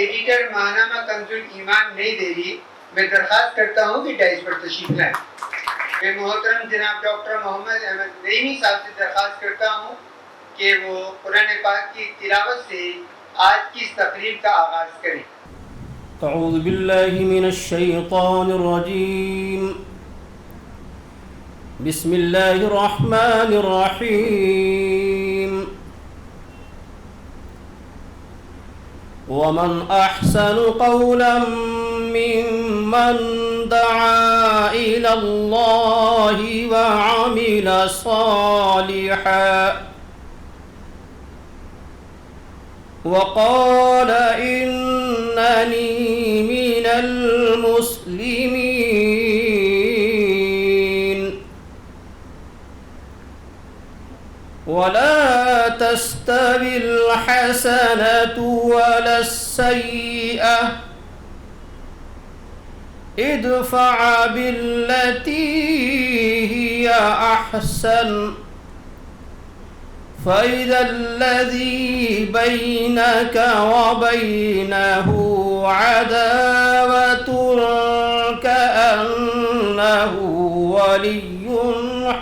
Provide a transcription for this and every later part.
Editor ماہنامہ کنز الایمان نہیں دے رہی، میں درخواست کرتا ہوں کہ ڈائز پر تشریف لائیں۔ میں محترم جناب ڈاکٹر محمد احمد نعیمی صاحب سے درخواست کرتا ہوں کہ وہ قرآن پاک کی تلاوت سے آج کی اس تقریب کا آغاز کریں۔ اعوذ باللہ من الشیطان الرجیم، بسم اللہ الرحمن الرحیم۔ ومن احسن قولا ممن دعا الى اللہ وعمل صالحا وقال اننی من المسلمین ولا تستوي الحسنة ولا السيئة ادفع بالتي هي أحسن فإذا الذي بينك وبينه عداوة كأنه ولي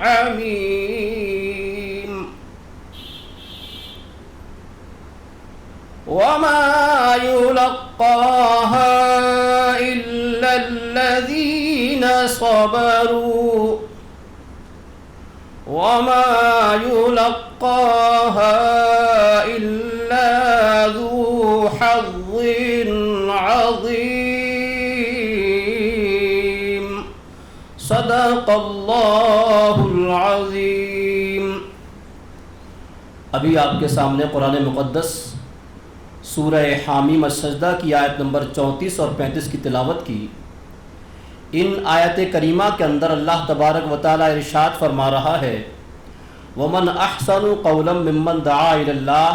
حميم وما يلقاها إلا الذين صبروا وما يلقاها إلا ذو حظ عظيم صدق اللہ العظیم۔ ابھی آپ کے سامنے قرآن مقدس سورہ حامیم السجدہ کی آیت نمبر 34 اور 35 کی تلاوت کی۔ ان آیت کریمہ کے اندر اللہ تبارک و تعالی ارشاد فرما رہا ہے، ومن احسن قولا ممن دعا الی اللہ،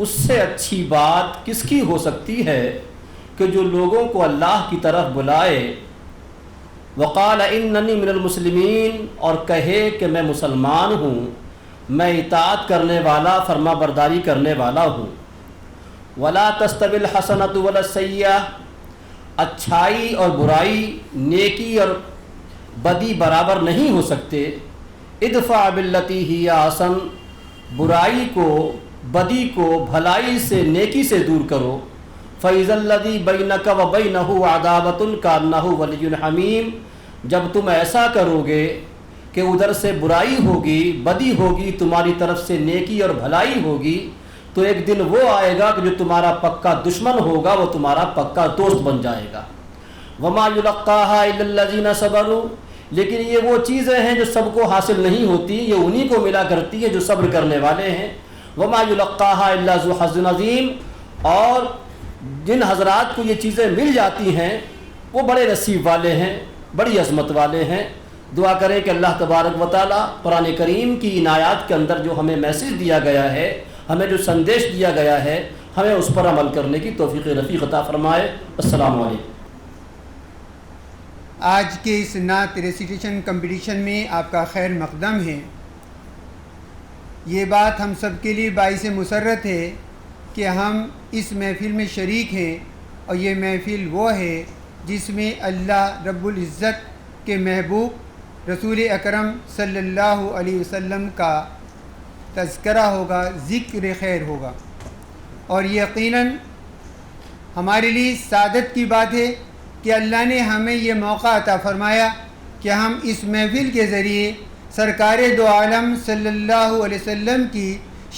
اس سے اچھی بات کس کی ہو سکتی ہے کہ جو لوگوں کو اللہ کی طرف بلائے، وقال اننی من المسلمین، اور کہے کہ میں مسلمان ہوں، میں اطاعت کرنے والا، فرما برداری کرنے والا ہوں۔ ولا تستوی الحسنۃ ولا السیئۃ، اچھائی اور برائی، نیکی اور بدی برابر نہیں ہو سکتے۔ ادفع باللتی ہی احسن، برائی کو، بدی کو بھلائی سے، نیکی سے دور کرو۔ فإذا الذی بینک وبینہ عداوۃ کأنہ ولی حمیم، جب تم ایسا کرو گے کہ ادھر سے برائی ہوگی، بدی ہوگی، تمہاری طرف سے نیکی اور بھلائی ہوگی، تو ایک دن وہ آئے گا کہ جو تمہارا پکا دشمن ہوگا وہ تمہارا پکا دوست بن جائے گا۔ وما یلقاها الا الذین صبروا، لیکن یہ وہ چیزیں ہیں جو سب کو حاصل نہیں ہوتی، یہ انہی کو ملا کرتی ہے جو صبر کرنے والے ہیں۔ وما یلقاها الا ذو حظ عظیم، اور جن حضرات کو یہ چیزیں مل جاتی ہیں وہ بڑے نصیب والے ہیں، بڑی عظمت والے ہیں۔ دعا کریں کہ اللہ تبارک و تعالی قرآن کریم کی ان آیات کے اندر جو ہمیں میسج دیا گیا ہے، ہمیں جو سندیش دیا گیا ہے، ہمیں اس پر عمل کرنے کی توفیق رفیق عطا فرمائے۔ السلام علیکم۔ آج کے اس نعت ریسیٹیشن کمپٹیشن میں آپ کا خیر مقدم ہے۔ یہ بات ہم سب کے لیے باعث مسرت ہے کہ ہم اس محفل میں شریک ہیں، اور یہ محفل وہ ہے جس میں اللہ رب العزت کے محبوب رسول اکرم صلی اللہ علیہ وسلم کا تذکرہ ہوگا، ذکر خیر ہوگا، اور یقیناً ہمارے لیے سعادت کی بات ہے کہ اللہ نے ہمیں یہ موقع عطا فرمایا کہ ہم اس محفل کے ذریعے سرکار دو عالم صلی اللہ علیہ وسلم کی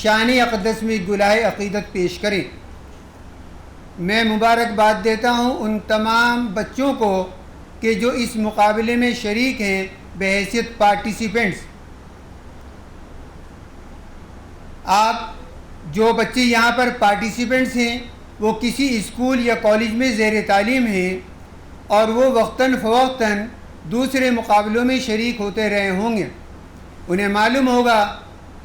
شان اقدس میں گلہائے عقیدت پیش کریں۔ میں مبارکباد دیتا ہوں ان تمام بچوں کو کہ جو اس مقابلے میں شریک ہیں بحیثیت پارٹیسپینٹس۔ آپ جو بچے یہاں پر پارٹیسپینٹس ہیں وہ کسی اسکول یا کالج میں زیر تعلیم ہیں، اور وہ وقتاً فوقتاً دوسرے مقابلوں میں شریک ہوتے رہے ہوں گے۔ انہیں معلوم ہوگا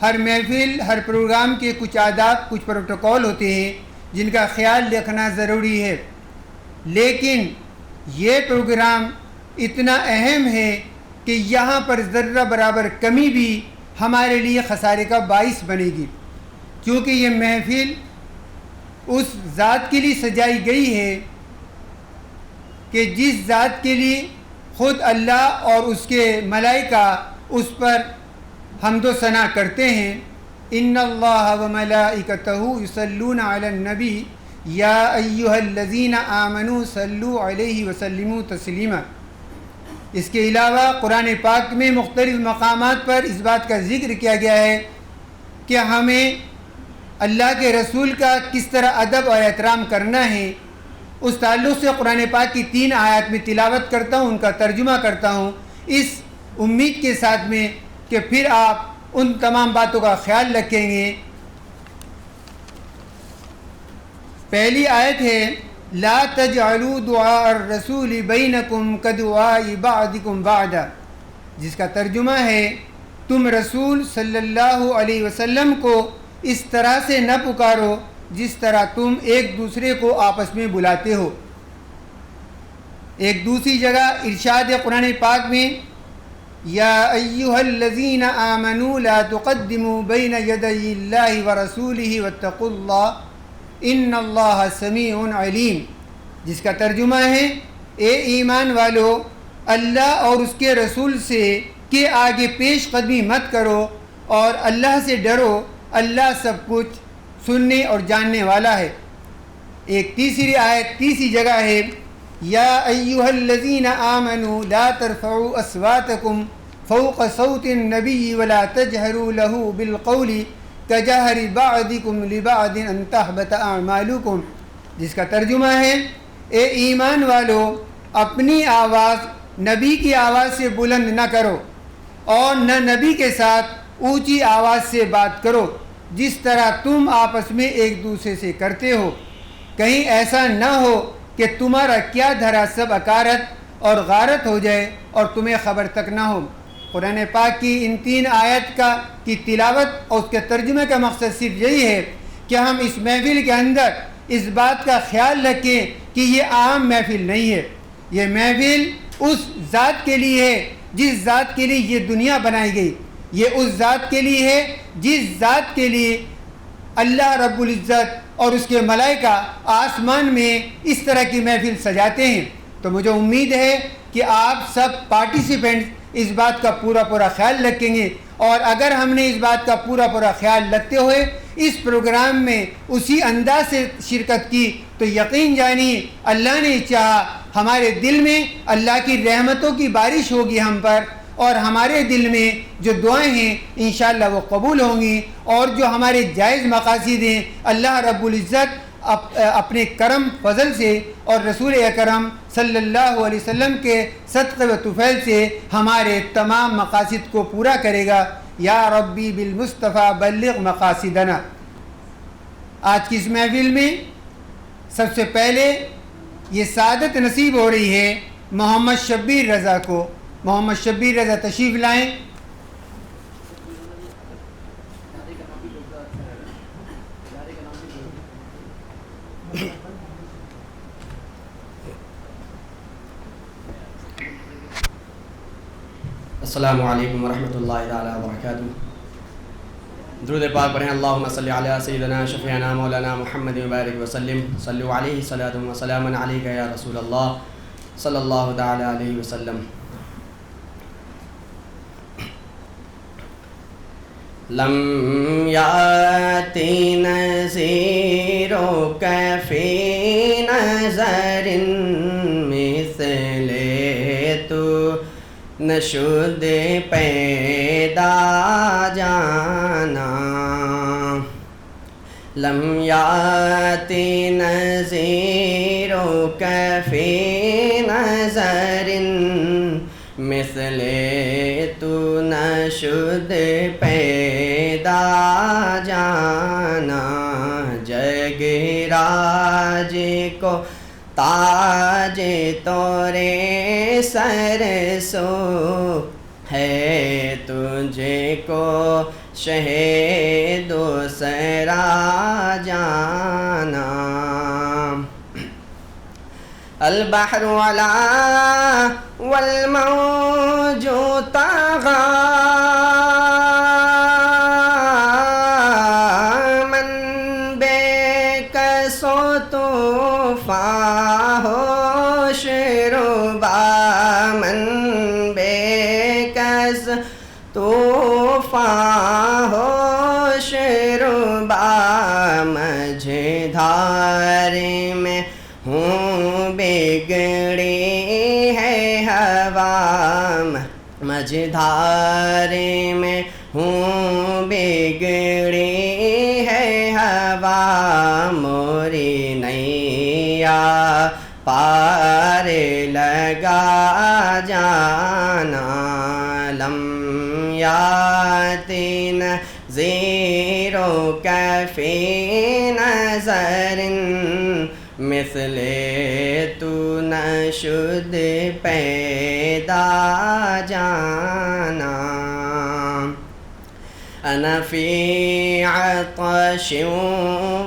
ہر محفل، ہر پروگرام کے کچھ آداب، کچھ پروٹوکول ہوتے ہیں جن کا خیال رکھنا ضروری ہے، لیکن یہ پروگرام اتنا اہم ہے کہ یہاں پر ذرہ برابر کمی بھی ہمارے لیے خسارے کا باعث بنے گی، کیونکہ یہ محفل اس ذات کے لیے سجائی گئی ہے کہ جس ذات کے لیے خود اللہ اور اس کے ملائکہ اس پر حمد و ثنا کرتے ہیں. ان اللہ و ملائکتہ یصلون علی النبی یا ایھا الذین آمنوا صلوا علیہ وسلموا تسلیما. اس کے علاوہ قرآن پاک میں مختلف مقامات پر اس بات کا ذکر کیا گیا ہے کہ ہمیں اللہ کے رسول کا کس طرح ادب اور احترام کرنا ہے. اس تعلق سے قرآن پاک کی 3 آیات میں تلاوت کرتا ہوں، ان کا ترجمہ کرتا ہوں، اس امید کے ساتھ میں کہ پھر آپ ان تمام باتوں کا خیال رکھیں گے. پہلی آیت ہے لا تجعلوا دعاء الرسول بینکم کدعاء بعضکم بعضا، جس کا ترجمہ ہے تم رسول صلی اللہ علیہ وسلم کو اس طرح سے نہ پکارو جس طرح تم ایک دوسرے کو آپس میں بلاتے ہو. ایک دوسری جگہ ارشاد قرآن پاک میں یا ایھا الذین آمنوا لا تقدموا بین یدی اللہ ورسولہ واتقوا اللہ ان اللہ سمیع علیم، جس کا ترجمہ ہے اے ایمان والو، اللہ اور اس کے رسول سے کے آگے پیش قدمی مت کرو اور اللہ سے ڈرو، اللہ سب کچھ سننے اور جاننے والا ہے. ایک تیسری آیت تیسری جگہ ہے یا ایھا الذین آمنوا لا ترفعوا اصواتکم فوق صوت النبی ولا تجہروا له بالقول کجہر بعضکم لبعض ان تحبط اعمالکم، جس کا ترجمہ ہے اے ایمان والو، اپنی آواز نبی کی آواز سے بلند نہ کرو اور نہ نبی کے ساتھ اونچی آواز سے بات کرو جس طرح تم آپس میں ایک دوسرے سے کرتے ہو، کہیں ایسا نہ ہو کہ تمہارا کیا دھرا سب اکارت اور غارت ہو جائے اور تمہیں خبر تک نہ ہو. قرآن پاک کی ان 3 آیت کی تلاوت اور اس کے ترجمے کا مقصد صرف یہی ہے کہ ہم اس محفل کے اندر اس بات کا خیال رکھیں کہ یہ عام محفل نہیں ہے، یہ محفل اس ذات کے لیے ہے جس ذات کے لیے یہ دنیا بنائی گئی، یہ اس ذات کے لیے ہے جس ذات کے لیے اللہ رب العزت اور اس کے ملائکہ آسمان میں اس طرح کی محفل سجاتے ہیں. تو مجھے امید ہے کہ آپ سب پارٹیسپینٹس اس بات کا پورا خیال رکھیں گے، اور اگر ہم نے اس بات کا پورا خیال رکھتے ہوئے اس پروگرام میں اسی انداز سے شرکت کی تو یقین جانیے اللہ نے چاہا ہمارے دل میں اللہ کی رحمتوں کی بارش ہوگی ہم پر، اور ہمارے دل میں جو دعائیں ہیں انشاءاللہ وہ قبول ہوں گی، اور جو ہمارے جائز مقاصد ہیں اللہ رب العزت اپنے کرم فضل سے اور رسول اکرم صلی اللہ علیہ وسلم کے صدقے و طفیل سے ہمارے تمام مقاصد کو پورا کرے گا. یا ربی بالمصطفیٰ بلغ مقاصدنا. آج کی اس محفل میں سب سے پہلے یہ سعادت نصیب ہو رہی ہے محمد شبیر رضا کو. محمد شبیر رضا تشریف لائیں. السلام علیکم ورحمۃ اللہ تعالی وبرکاتہ. درود پاک پڑھیں. اللہم صلی علی سیدنا شفیعنا مولانا محمد وبارک وسلم. صلو علیہ صلاۃ و سلام علیک یا رسول اللہ صلی اللہ تعالی علیہ وسلم. لم یاتی نذیرک فی نظر مثل تو نشد پیدا جانا. لم یاتی نذیرک فی نظر مثل تو نشد پیدا جانا. جگ راج کو تاج تورے سر سو ہے تجھے کو شہ دوسرا جانا. البحر علا والموج طغى من بك طوفان ہوش ربا مجھدھار میں ہوں بگڑی ہے ہوا مجھدھار میں ہوں بگڑی ہے ہوا موری نیا پار لگا جانا لم یاتین زیرو کفی نظر مثل تو نشد پیدا جانا انا فی عطش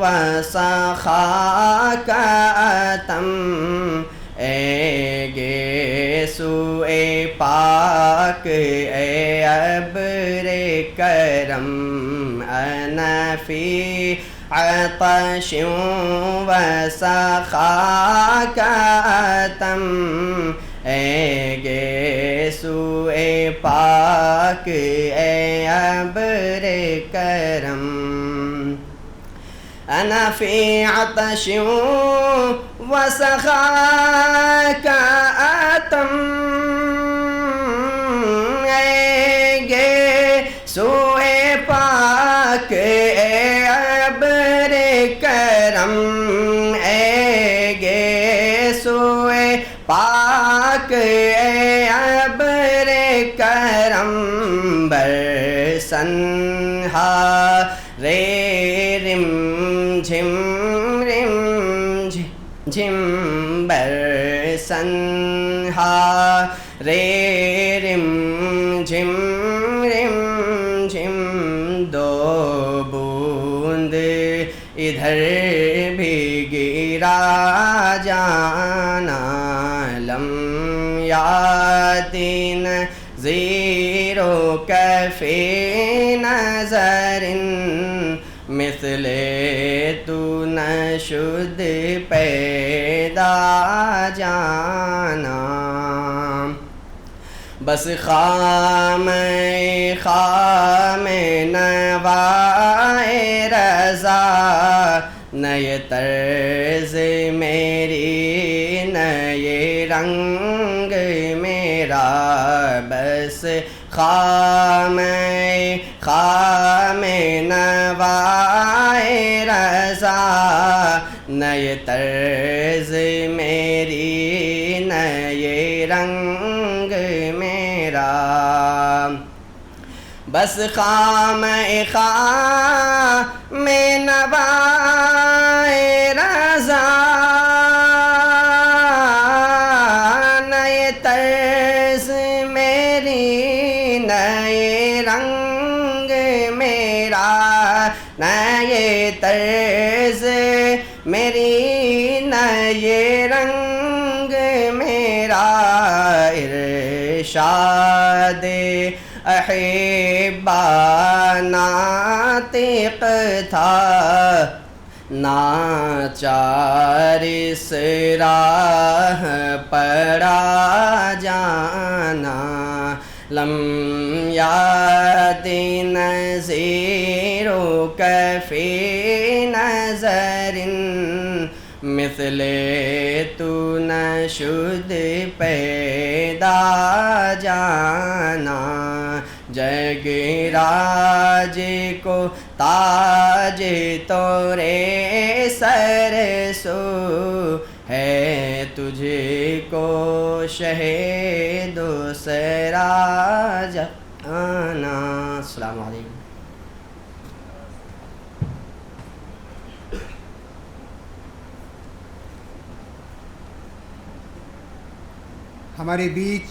وسخاک اتم اے گیسو اے پاک اے ابر کرم انا فی عطش وسخاک اتم اے گیسو اے پاک اے ابر کرم انا فی عطش وسخاک اتم اے گیسو اے پاک اے ابر کرم اے گیسو اے پاک اے ابر کرم برسن ہا رے رم جھم جھم برسن ہا رے رم جھم جھم دو بوند ادھر بھی گرا جانا لم یاتین زیرو کفی نظر مثل تو نشد پیدا جانا بس خام نوائے رضا نئے طرز میری نئے رنگ میرا بس خام نوائے رضا نئے طرز میری نئے رنگ میرا بس خام نوائے رضا نئے طرز میری نئے رنگ میرا نئے طرز میری نئے رنگ میرا ارشاد احبا ناطق تھا ناچار اس راہ پڑا جانا لم یات نظیر کفی نظر مثل تو نشد پیدا جانا جگ راج کو تاج تورے سر سو ہے تجھ کو شہ دوسرا جانا. السلام علیکم. ہمارے بیچ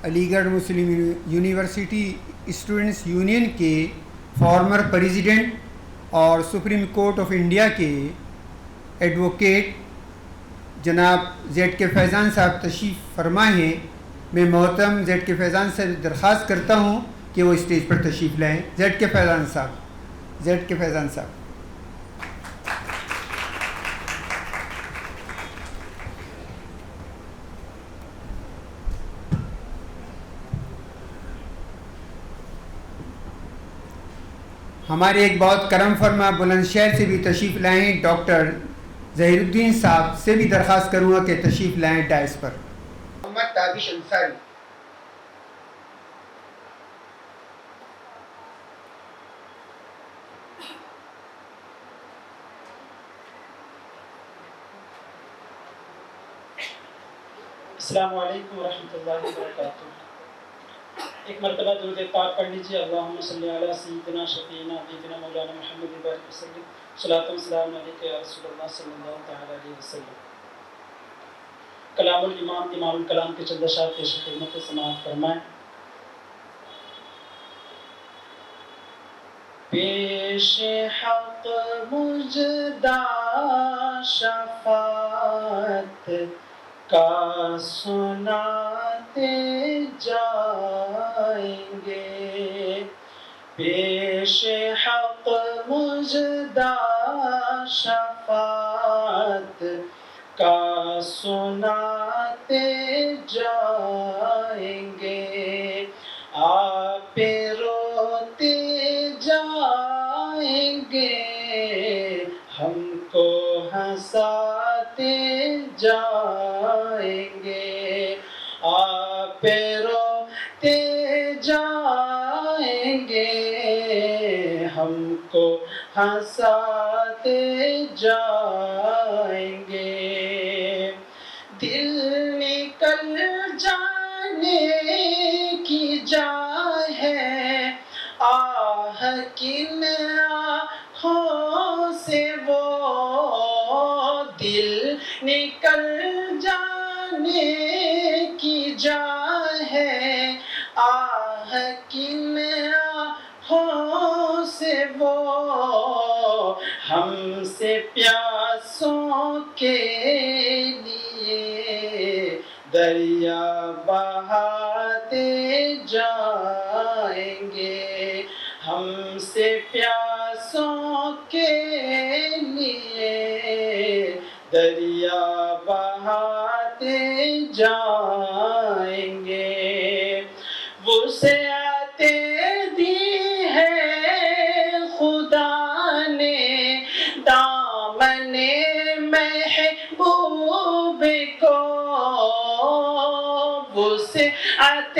علی گڑھ مسلم یونیورسٹی اسٹوڈنٹس یونین کے فارمر پریزیڈنٹ اور سپریم کورٹ آف انڈیا کے ایڈوکیٹ جناب زیڈ کے فیضان صاحب تشریف فرما ہیں. میں محترم زیڈ کے فیضان سے درخواست کرتا ہوں کہ وہ اسٹیج پر تشریف لائیں. زیڈ کے فیضان صاحب. ہمارے ایک بہت کرم فرما بلند شہر سے بھی تشریف لائیں ڈاکٹر ظہیر الدین صاحب سے بھی درخواست کروں گا کہ تشریف لائیں ڈائس پر. محمد تابش انصاری. السلام علیکم ورحمۃ اللہ وبرکاتہ. ایک مرتبہ درود پاک پڑھ لیجیے. اللہم صلی علی سیدنا شفیعنا حبیبنا مولانا محمد بارک وسلم. صلاۃ و سلام علیک یا رسول اللہ صلی اللہ تعالی علیہ وسلم. کلام الامام امام الکلام کے چند اشعار پیش خدمت سماعت فرمائیں. پیش حق مجدہ شفاعت کا سناتے جائیں گے. پیش حق مجدہ شفاعت کا سناتے جائیں گے. آپ روتے جائیں گے ہم کو ہنساتے جائیں گے. آپ روتے جائیں گے ہم کو ہنساتے جائیں گے. دل نکل جانے کی جا ہے آہ کن آنکھوں سے وہ دل نکل جانے کی جا ہے آہ کن آنکھوں سے وہ ہم سے پیاسوں کے لیے دریا بہاتے جائیں گے. ہم سے پیاسوں کے لیے دریا بہاتے جائیں گے. وسعت دی ہے خدا نے دامن محبوب کو. وسعت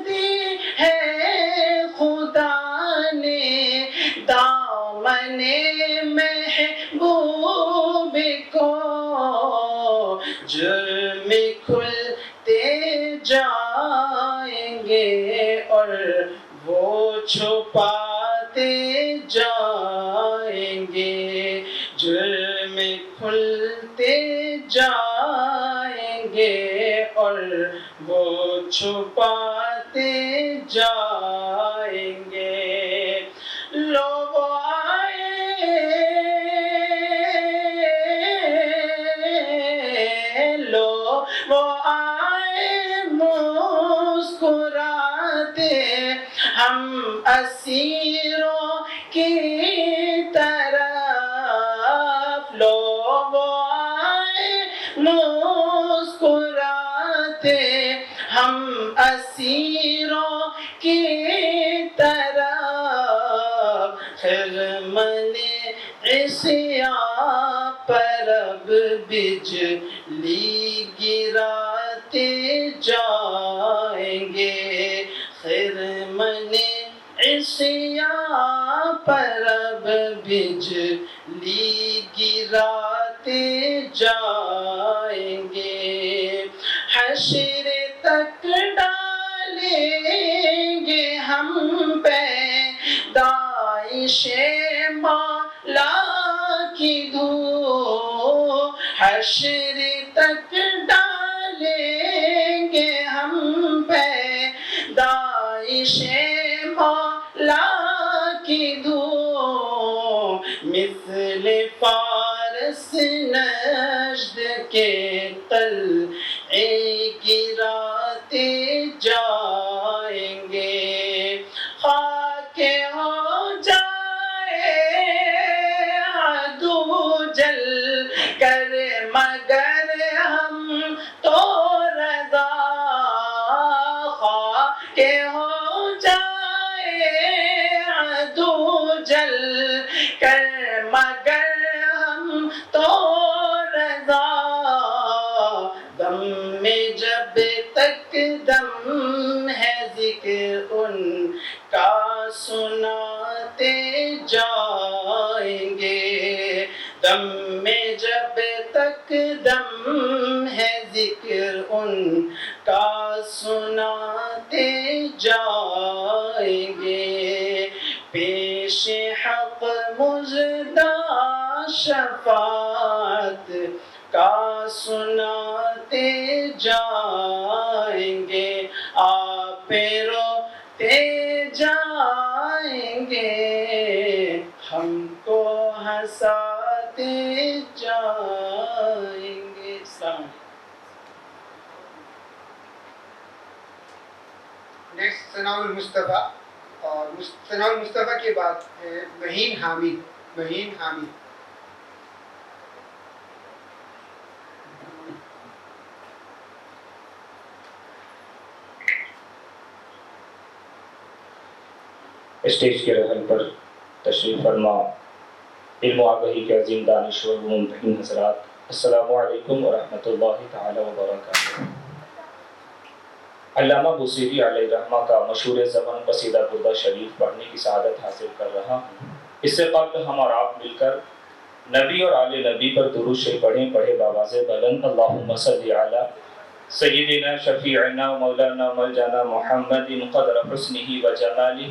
دی ہے خدا نے دامن محبوب کو. جرم کھلتے جائیں گے اور وہ چھپاتے جائیں گے. جرم کھلتے جائیں گے اور وہ چھپاتے جائیں گے. لوگ آئے لوگ آئے مسکراتے ہم اسیروں کی طرف. لوگ آئے مسکراتے ہم اسیروں کی طرف. خرمن عصیاں پر اب بجلی گراتے جائیں گے. خرمن عصیاں پر اب بجلی گراتے جائیں گے. حشر تک ڈالیں گے ہم پہ داعش مولا کی دھو. حشر تک ڈالیں گے ہم پہ داعش مولا کی دھو. مثل فارس نجد کے قلعے گراتے جائیں گے. خاک ہو جائے عدو جل کر مگر ہم تو رضا. خاک ہو جائے عدو جل کر مگر ہم تو رضا، دم میں جب تک دم ہے ذکر ان کا سناتے جائیں گے، دم میں جب تک دم ہے ذکر ان کا سناتے جائیں گے، پیش حق مژدہ شفاعت کا سناتے جائیں گے، آپ روتے جائیں گے، ہم کو ہنساتے جائیں گے۔ السلام علیکم۔ نیکسٹ ثناء المصطفیٰ، اور ثناء المصطفیٰ کے بعد ہے مہین حامد۔ مہین حامد اسٹیج کے رحل پر تشریف فرما علم و آگہی کے عظیم دانشور و ممتحن حضرات، السلام علیکم ورحمۃ اللہ تعالی وبرکاتہ۔ علامہ بوصیری علیہ رحمہ کا مشہور زبان قصیدہ بردہ شریف پڑھنے کی سعادت حاصل کر رہا ہوں۔ اس سے قبل ہم اور آپ مل کر نبی اور آل نبی پر درود شریف پڑھے باواز بلند، اللہم صلی علی سیدنا شفیعنا مولانا ملجانا محمد قدر حسنہ و جمالہ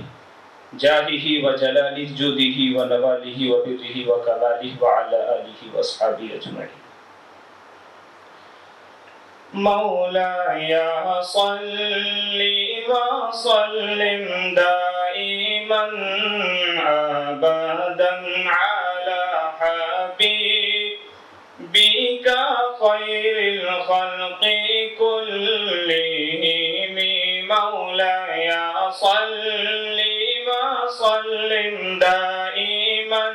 جاہہ و جلالہ جودہ و نوالہ و برہ و کمالہ وعلی آلہ و اصحابہ اجمعین۔ مولاي صل وسلم دائما ابدا على حبيبك خير الخلق كلهم، مولاي صل وسلم دائما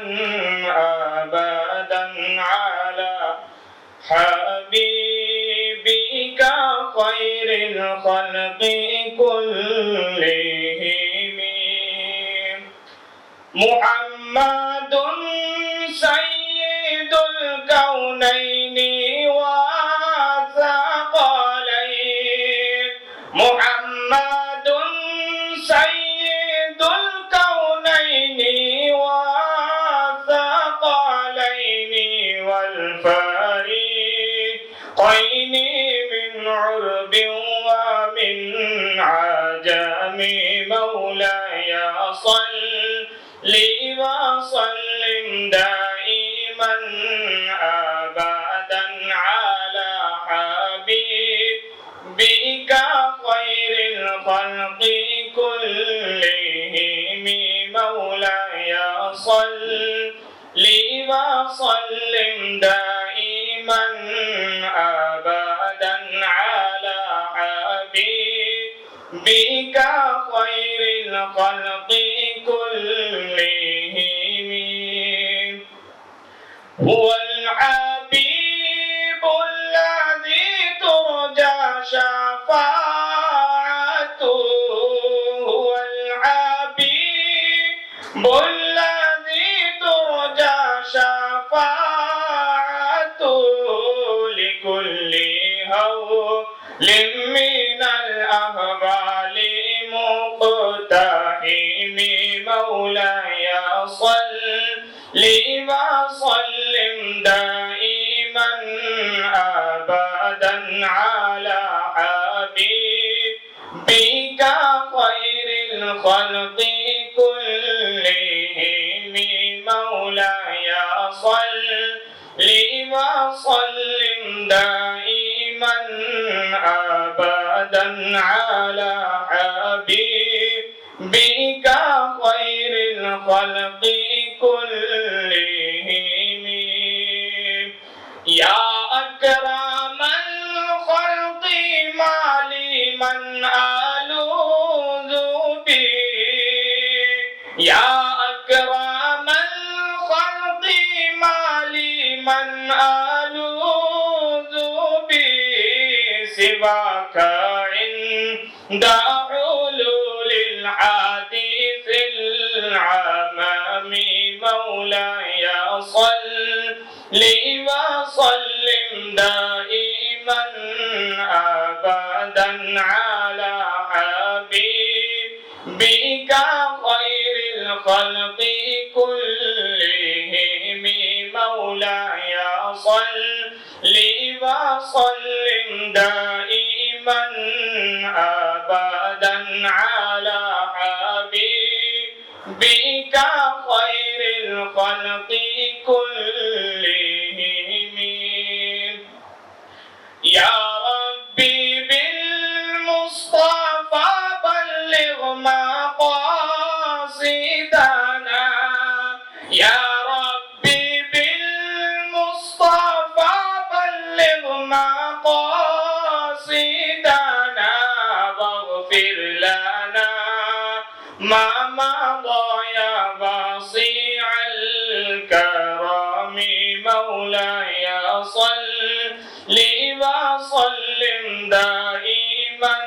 ابدا على حبيبك خير الخلق كلهم، محمد سيد الكونين والثقلين، محمد سيد الكونين والثقلين والفريقين من عرب ومن عجم، مولاي صل وسلم دائما ابدا على حبيبك خير الخلق كلهم، مولاي صل وسلم دائما ابدا على حبيبك خير الخلق كلهم، هو الحبيب الذي ترجى شفاعته، هو الحبيب الذي ترجى شفاعته، لكل هول من الأهوال مقتحم، مولاي صل وسلم دائما أبدا على حبيبك خير الخلق كلهم، مولاي صل وسلم دائما أبدا على حبيبك خير الخلق كلهم، يا أكرم الخلق ما لي من ألوذ به، يا أكرم الخلق ما لي من ألوذ به، سواك عند حلول الحادث العام، التمام مولاي صل وسلم دائما أبدا على حبيبك خير الخلق كلهم مولاي صل وسلم دائما أبدا على حبيبك خير الخلق كلهم يا ربي بالمصطفى بلغ مقاصدنا يا ربي بالمصطفى بلغ مقاصدنا واغفر لنا ما مضى يا واسع الكرم مولاي صل وسلم دائما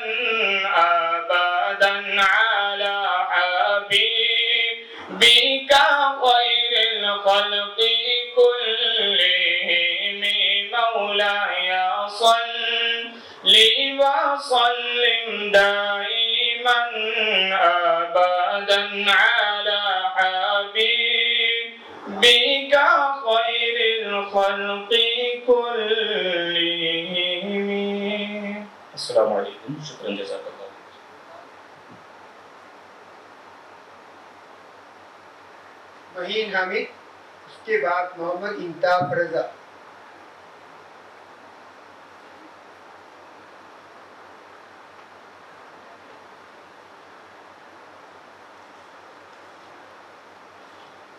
أبدا على حبيبك خير الخلق كلهم مولاي صل وسلم دائما أبدا على حبيبك خير الخلق كلهم. السلام علیکم. شکرا جزاک اللہ. مہین حامد، اس کے بعد محمد انتاب رضا.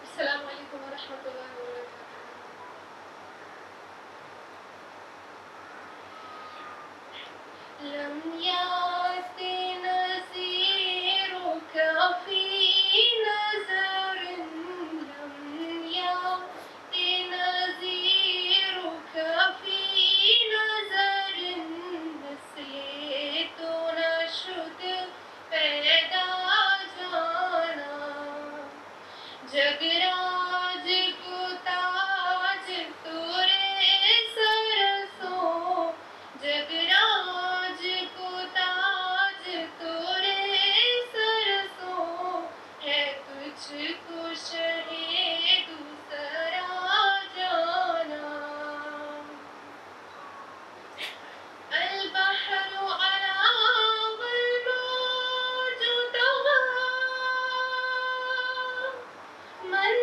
السلام علیکم ورحمۃ اللہ وبرکاتہ. لم یأت نذیرک فی نظر لم یأت نذیرک فی نظر مثل تو نشد پیدا جانا جگراج کو تاج تورے سرسوں جگراج کو تاج تورے سرسوں ہے تجھ کو شہ دوسرا جانا البحر على والموج طغى من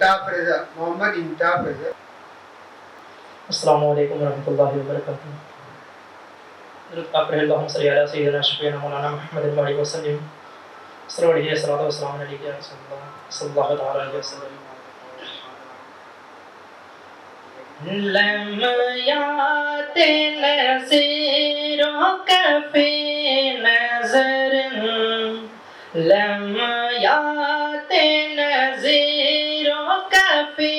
الطاف رضا، محمد الطاف رضا۔ السلام علیکم ورحمۃ اللہ وبرکاتہ۔ درود پاک رہے اللہم صلی علی سیدنا شفیعنا مولانا محمد وعلیہ وسلم۔ صلی علیہ الصلوۃ والسلام علیک یا رسول اللہ صلی اللہ تعالی علیہ وسلم۔ لمحات نظیروں کا فی نظر، لمحات نظیروں کا فی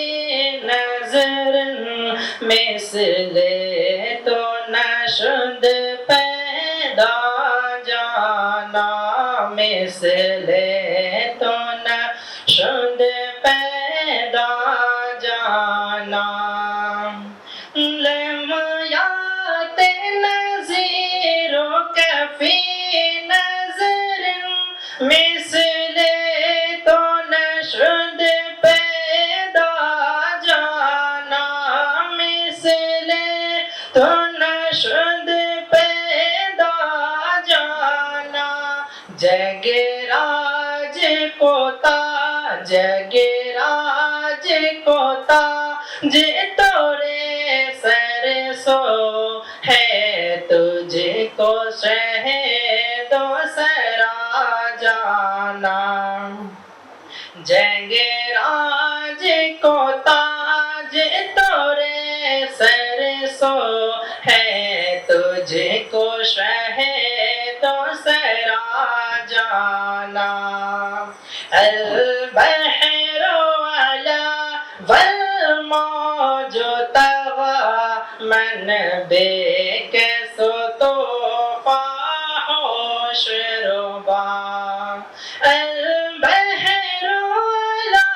نظر، مثل تو نشد پیدا جانا، مثل تو نشد پیدا جانا، لمحات نظیروں کا فی نظر، مثل تو نشد پیدا جانا، مثل تو نشد پیدا جانا، جگ راج کو تاج، جگ راج کو تاج توڑے سر سو ہے، تجھ کو شہد و سرا جانا، جگ راج کو تاج توڑے سر سو ہے، تجھ کو شہد و سرا جانا، البحر علا والموج طغى من بك ستوفى ہوش ربا، البحر علا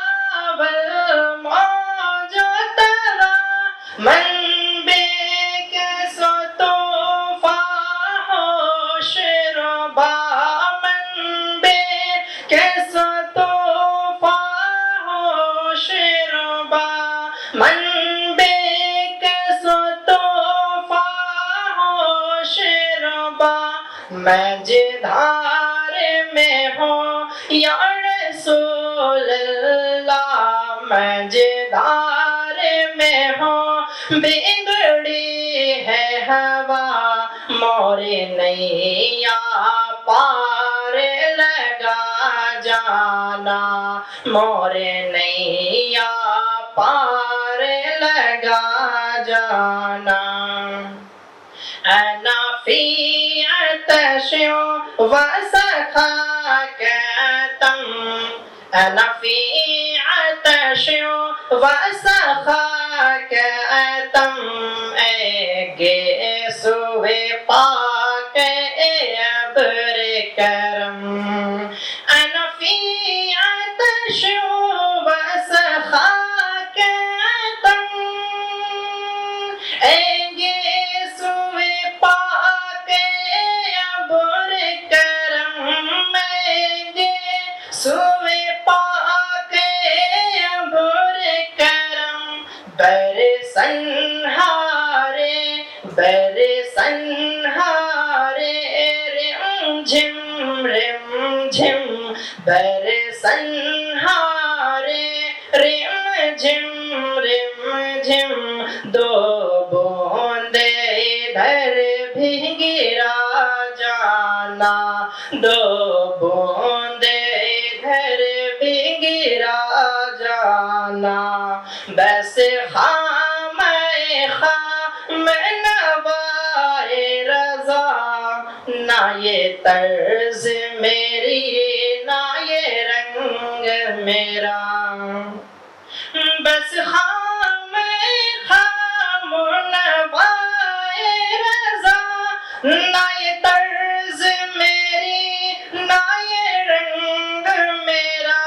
والموج طغى من بك ستوفى ہوش ربا، من بك ستوفى ہوش ربا، من بك ستوفى ہوش ربا، میں جدھار میں ہوں یا رسول اللہ، میں جدھار میں ہوں بگڑی ہے ہوا، موری نیا پار لگا جانا، موری نیا پار لگا جانا، انا فی عطش وسخاک تم، انا فی عطش وسخاک تم، اے گیسوئے پاک اے ابر کرم، انا فی عطش وسخاک تم، اے گیسوئے پاک اے ابر کرم، اے گیسوئے پاک اے ابر کرم، برسنہارے رم جھم برسنہارے رم جھم، دو بوند ادھر بھی گرا جانا، دو بوند ادھر بھی گرا جانا، بس خام نوائے رضا، نہ یہ طرز میری نہ یہ رنگ میرا، بس خام نوائے رضا، نہ یہ طرز میری نہ یہ رنگ میرا،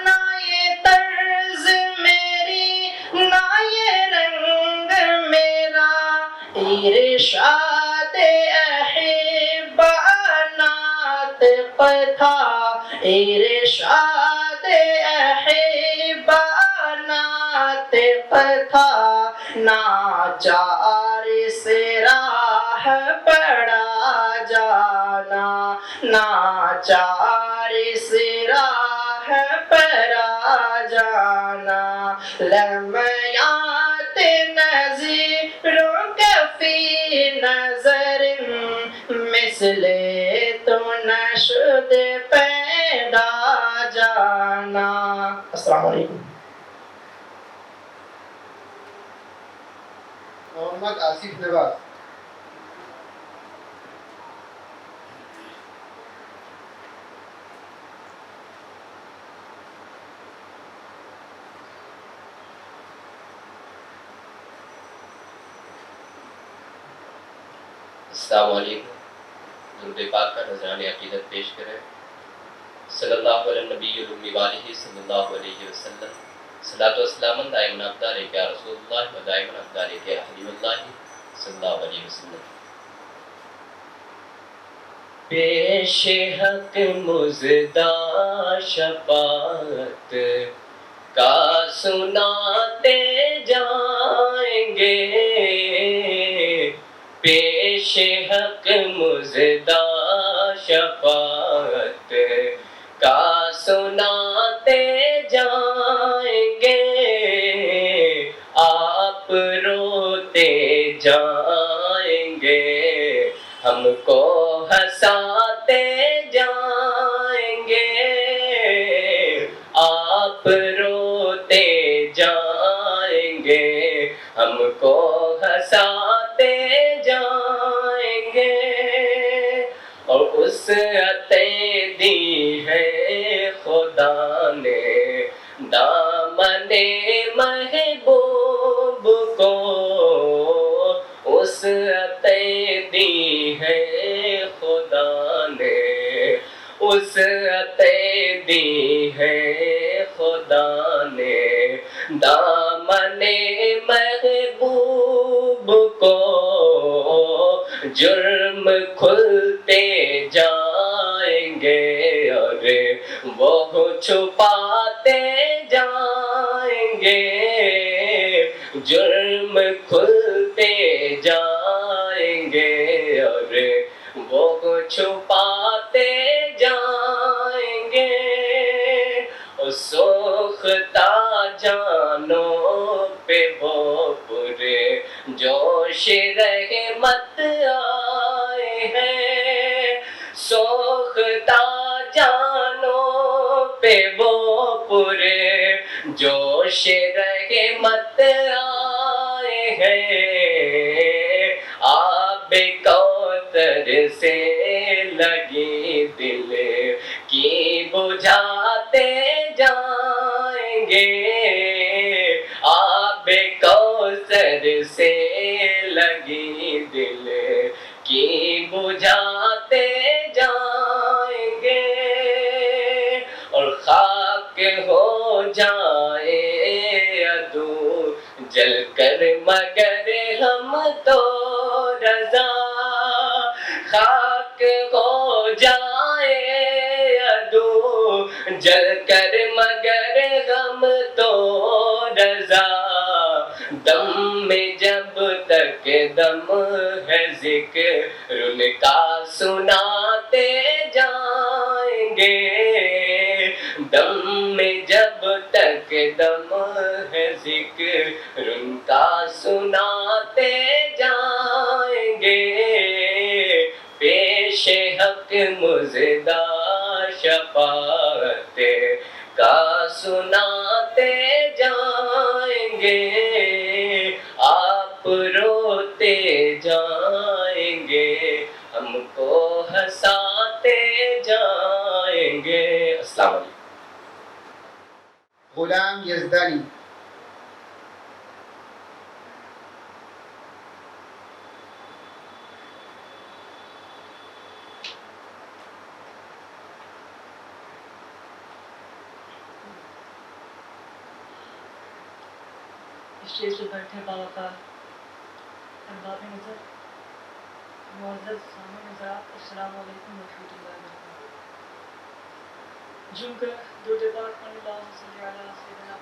نہ یہ طرز میری نہ یہ رنگ میرا، ارشاد احبا ناطق تھا، ارشاد احبا ناطق تھا، ناچار سے راہ پڑا جانا، ناچار سے راہ پڑا جانا۔ لمحات نظیروں کا فی نظر مثل تو نشد پیدا جانا. السلام علیکم. محمد آصف نواز. السلام علیکم. درود پاک کا نذران عقیدت پیش کریں. صلی اللہ علیہ نبی الامی والہ صلی اللہ علیہ وسلم. صلاۃ و سلام دائما افضل یا رسول اللہ و دائما افضل یا حبیب اللہ صلی اللہ علیہ وسلم. پیش حق مزدہ شفاعت کا سناتے جائیں گے. پیش حق مزدہ شفاعت کا سناتے جائیں گے. آپ روتے جائیں گے ہم کو ہنساتے جائیں گے. آپ روتے جائیں گے ہم کو ہنساتے جائیں گے. اور اس عطے دی ہے خدا نے دامن محبوب کو. اس عطے دی ہے خدا نے اس عطے دی ہے خدا نے دامن محبوب کو. جرم کھلتے جائیں گے اور وہ چھپاتے جائیں گے. جرم کھلتے جائیں گے اور وہ چھپاتے جائیں گے. سوختہ جانوں پہ وہ پورے جوش رحمت آئے ہیں. سوختہ جانوں پہ وہ پورے جوش رحمت آئے ہیں. آب کوثر سے لگی دل کی بجھاتے جائیں گے. آب کوثر سے لگی دل کی بجھاتے جائیں گے. اور خاک ہو جائے عدو جل کر مگر ہم تو رضا. خاک ہو جائے عدو جل کر مگر ہم تو رضا. دم میں جب تک دم ہے ذکر ان کا سناتے جائیں گے. دم میں جب تک دم ہے ذکر ان کا سناتے جائیں گے. پیش حق مزدہ شفاعت کا سناتے جائیں گے. آپ روتے جائیں گے ہم کو ہنساتے جائیں گے. السلام علیکم. غلام یزدانی. اسٹیج پہ بیٹھے باوقار احباب نظر معزز سامعین حضرات، السلام علیکم ورحمۃ اللہ وبرکاتہ. جم کر درود پاک پڑھ اللہم صلی علی سیدنا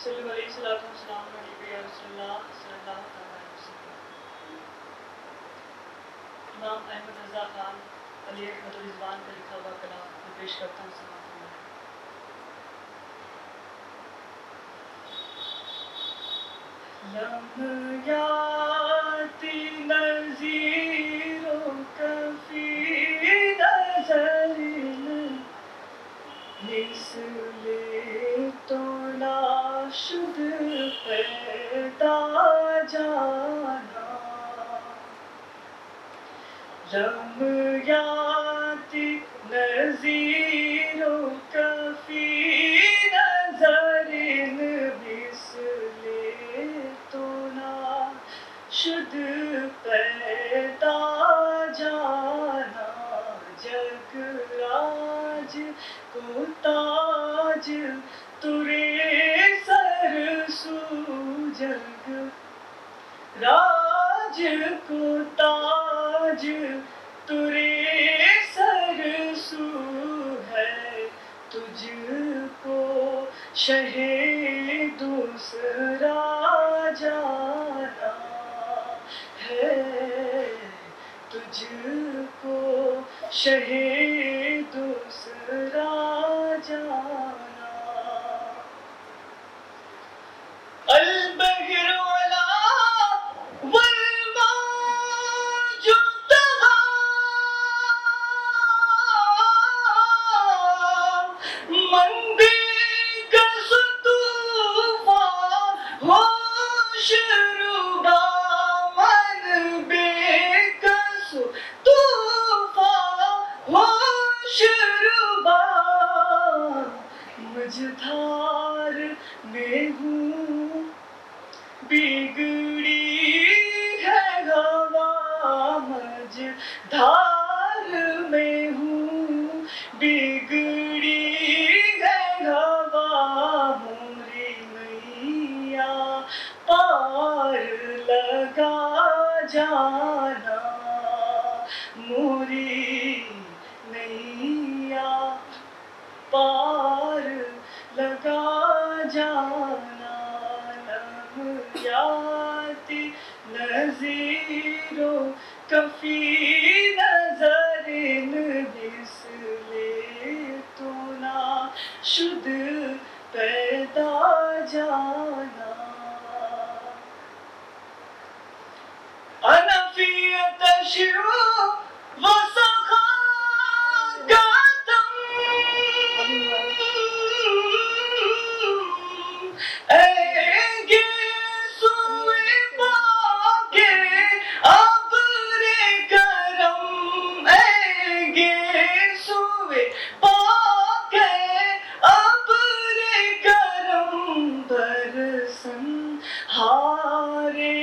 سلم علیہ الصلوۃ والسلام علیک یا رسول اللہ صلی اللہ علیہ وسلم. امام احمد رضا خان علی احمد رضوان کا لکھا ہوا کلام میں پیش کرتا ہوں. سماعت فرمائیں. لمحاتی نظیروں کا فی نظر مثل تو ناشد پیدا جانا لمحاتی نظیروں کا فی نظر مثل تو ناشد پیدا جانا جگ راج کو تاج ترے سر سو جگ راج کو تاج ترے سر سو ہے تجھ کو شہ دوسرا جانا ہے تجھ کو شہ دوسرا جانا البحر علا والموج طغى من بکس طوفان ہوش ربا من بکس طوفان ہوش ربا مجھدار میں ہوں بگڑی ہے ہوا مجھدار میں ہوں بگڑی ہے ہوا موری نیا پار لگا جانا موری نیا پار لگا جانا لمحاتی نظیروں کا فی نظر مثل تو ناشد پیدا جانا انا فی تشع وسخاکتم اے گیسوئے پاکے ابر کرم اے گیسوئے پاکے ابر کرم برسن ہارے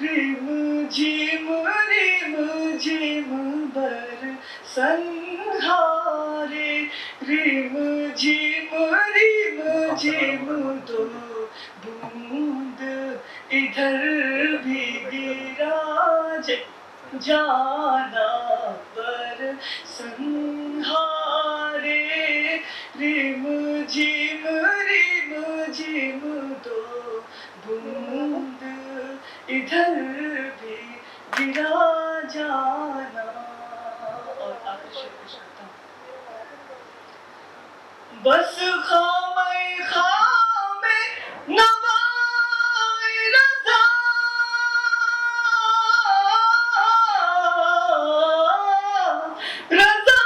رم جھم برسن ہارے رم جھم دو بوند ادھر بھی گرا جانا برسن ہارے رم جھم دو بوند ادھر بھی گرا جانا اور آخر شعر پیش کرتا ہوں بس خام نوائے رضا رضا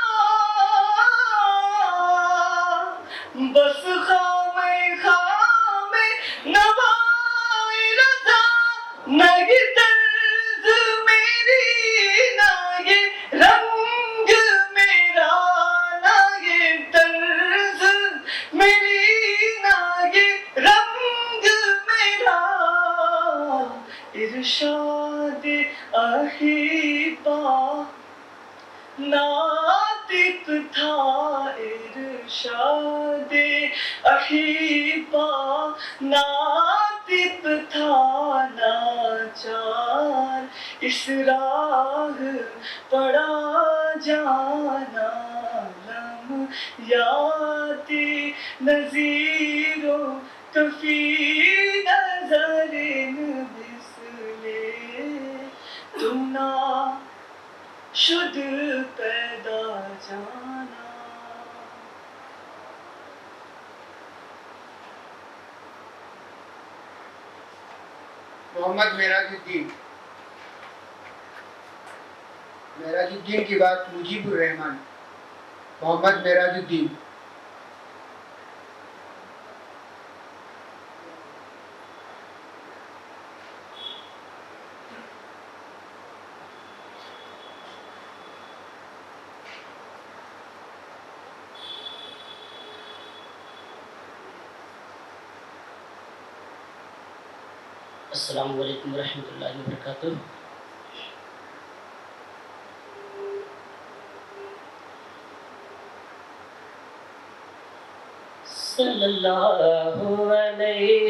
بس خام نوائے رضا نہ یہ طرز میری نہ یہ رنگ میرا نہ یہ طرز میری نہ یہ رنگ میرا ارشاد احبا ناطق تھا ارشاد احبا ناطق تھا ناچار اس راہ پڑا جانا لمحاتی نظیروں کا فی نظر مثل تو ناشد پیدا جانا محمد معراج الدین. معراج الدین کی بات مجیب الرحمان. محمد معراج الدین. السلام علیکم ورحمۃ اللہ وبرکاتہ. صلی اللہ علیہ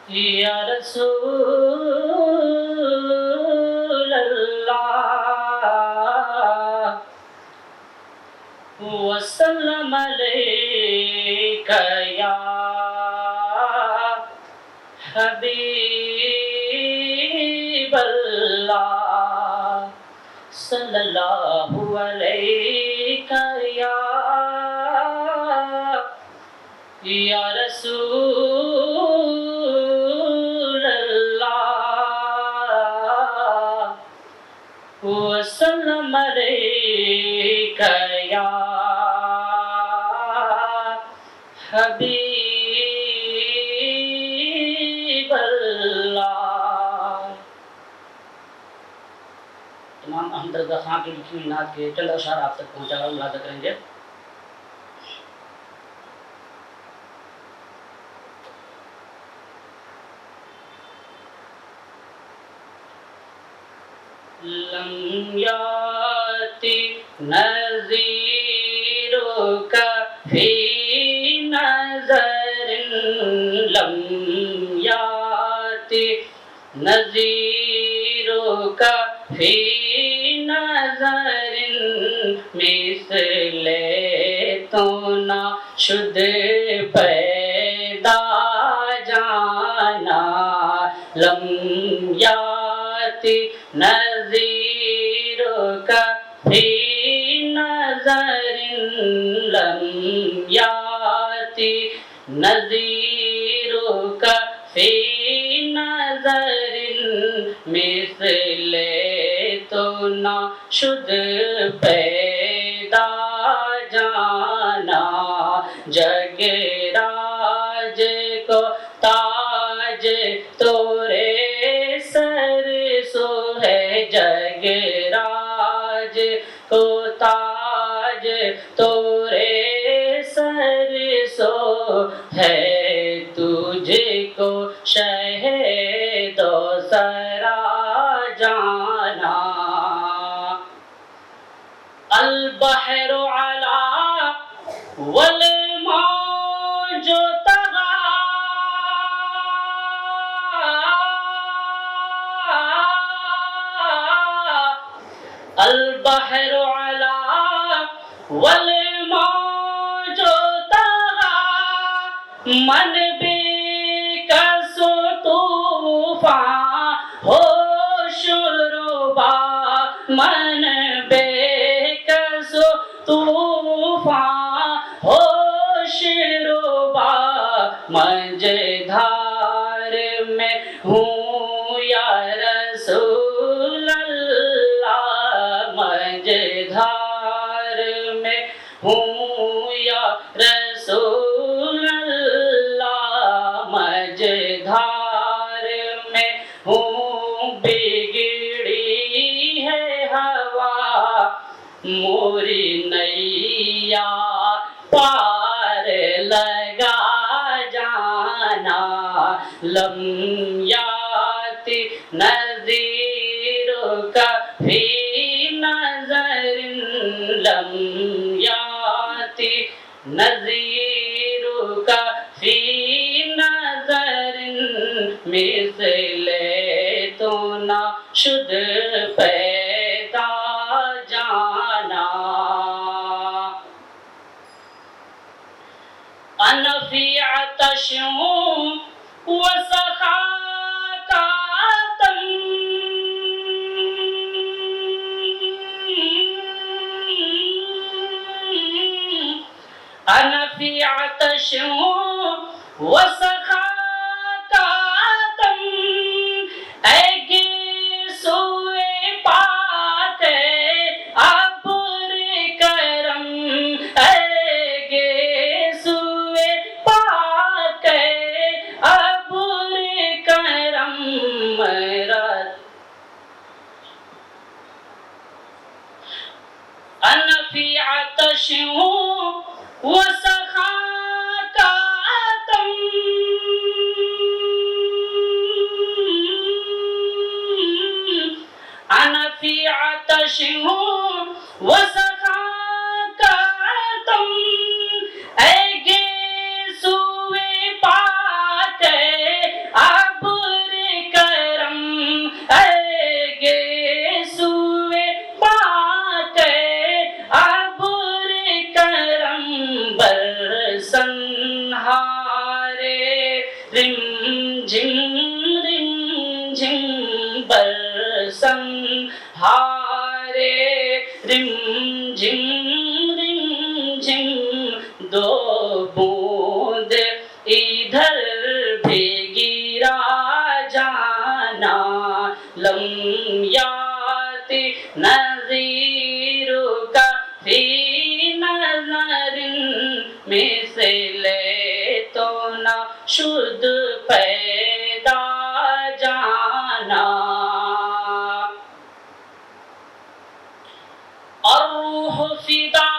یا رسول اللہ وسلم علیک یا حبیب اللہ. صلی اللہ علیک یا رسول اللہ وسلم علیک یا حبیب اللہ. امام احمد رضا خان کی لکھی ہوئی نعت کے چند اشعار آپ تک پہنچا کر ملاحظہ کریں گے. لم یاتی نذیرک فی نظر لم یاتی نذیرک فی نظر مثل تو نہ شد پیدا جانا. لم یاتی نذیرک فی نظر لم یاتی نذیرک فی نظر مثل تو نہ شد پیدا جانا. جگ راج کو تاج تورے سر سو ہے. جگ راج کو تاج تورے سر سو ہے. تجھ کو شہد و سرا جانا. البحر علا والموج طغى البحر علا والموج طغى من بھی کس طوفان ہوش ربا من بے کس طوفان ہوش ربا. مجدھار میں ہوں یا رسول اللہ مجدھار میں ہوں یا رسول اللہ مجدھار میں ہوں بگڑی ہے ہوا موری نیا پار لگا جانا. لم یاتی نذیرک فی نظر لم یاتی نذیرک فی نظر مثل تو نہ شد پیدا جانا. انا فی عطش وسخاطم أنا في عطش وسخاكاتم أجي سوء پاک عبر کرم أجي سوء پاک عبر کرم مراد أنا في عطش وسخاكاتم أنا في عطش وسخاكاتم أجي سوء پاک عبر کرم أجي سوء پاک عبر کرم برسن ہارے رم جم برسن ہارے رم جم دو بوند ادھر بھی گرا جانا لم یاتی نظیر کا فی نظر مثل تو نہ شد پیدا جانا الروح فدا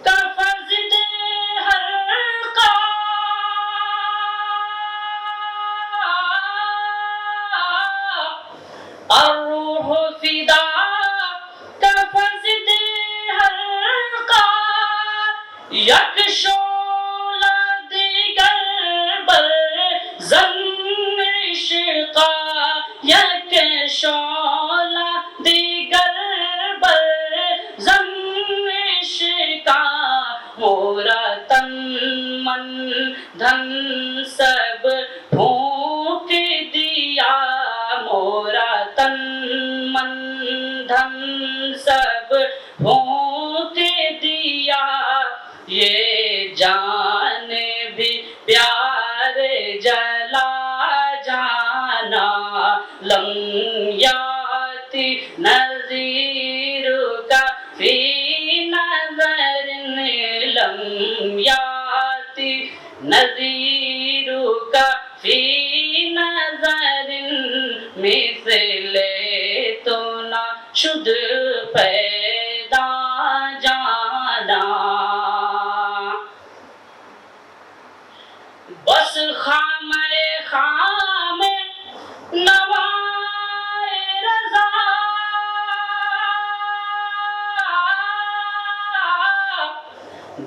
کا فضل حلقہ الروح فدا کا فضل حلقہ یک شعلہ دیگر بر زن عشقہ یک شعلہ دیگر بر زن عشقہ مورا تن من دھن سب پھونک دیا مورا تن من دھن سب پھونک دیا یہ جان بھی پیار جلا جانا لم یاتی نظیر کا فی نظر لم یاتی نظیر کا فی نظر مثل تو نہ شد پیدا جانا بس خام خام نوائے رضا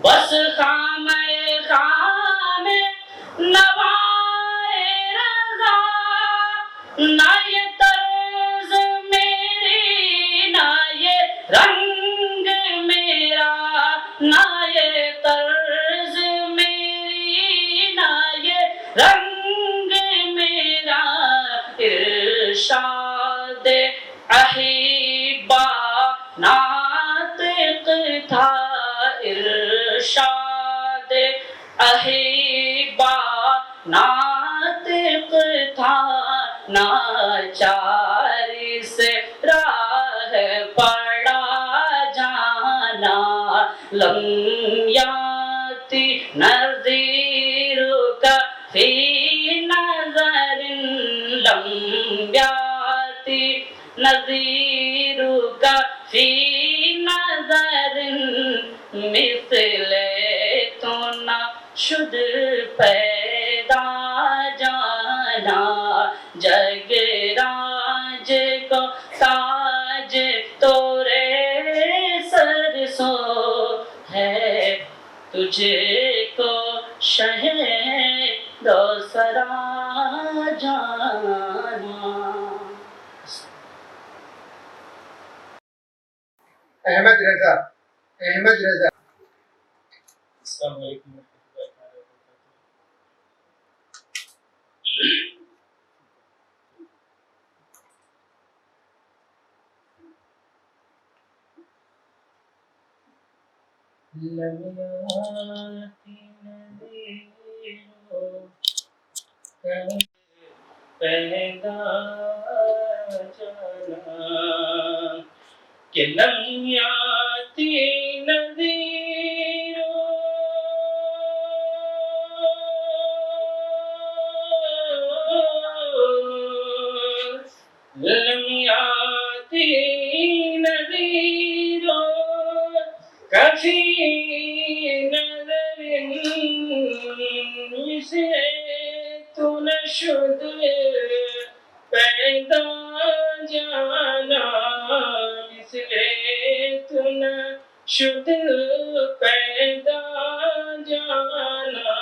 بس خام خام نوائے رضا نہ یہ طرز میری نہ یہ رنگ میرا نہ یہ طرز میری نہ یہ رنگ میرا ارشاد احبا ناطق تھا ارشاد احبا ناطق تھا ناچار سے راہ پڑا جانا لم یاتی نظیر کا فی نظر لم یاتی نظیر کا فی نظر مثل تو نہ شد پیدا جانا جگ راج کو تاج تورے سر سو ہے تجھے کو شہ دوسرا جانا. احمد رضا. احمد رضا. السلام علیکم ورحمۃ اللہ وبرکاتہ. لم يأت نذير پیدا جانا کہ لم یاتی نذیر لم یاتی نذیر کفی نظر سے تو نشد پیدا جانا مثل تو نشد پیدا جانا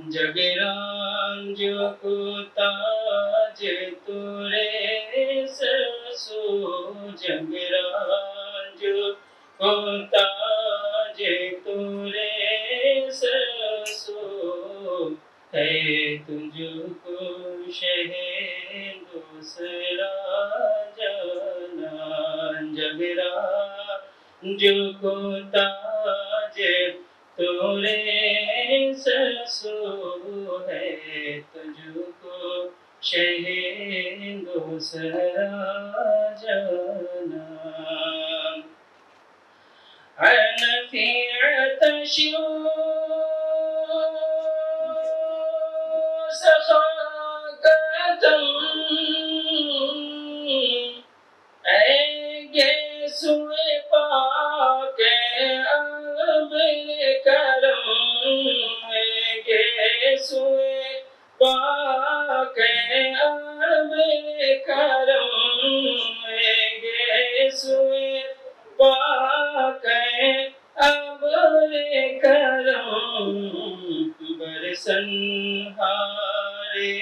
جگرانج کو تاج تورے سرسو جگرانج کو تاج تورے سرسو ہے تجھ کو شہ دوسرا جانا جگرانج کو تاج تورے سرسو ہے تجھ کو شہ دوسرا جانا أنا في عطش سخاك دم أي سوء پاک ابل کرم أي سوء پاک ابل کرم أي سوء پاک ابر کرم برسن ہارے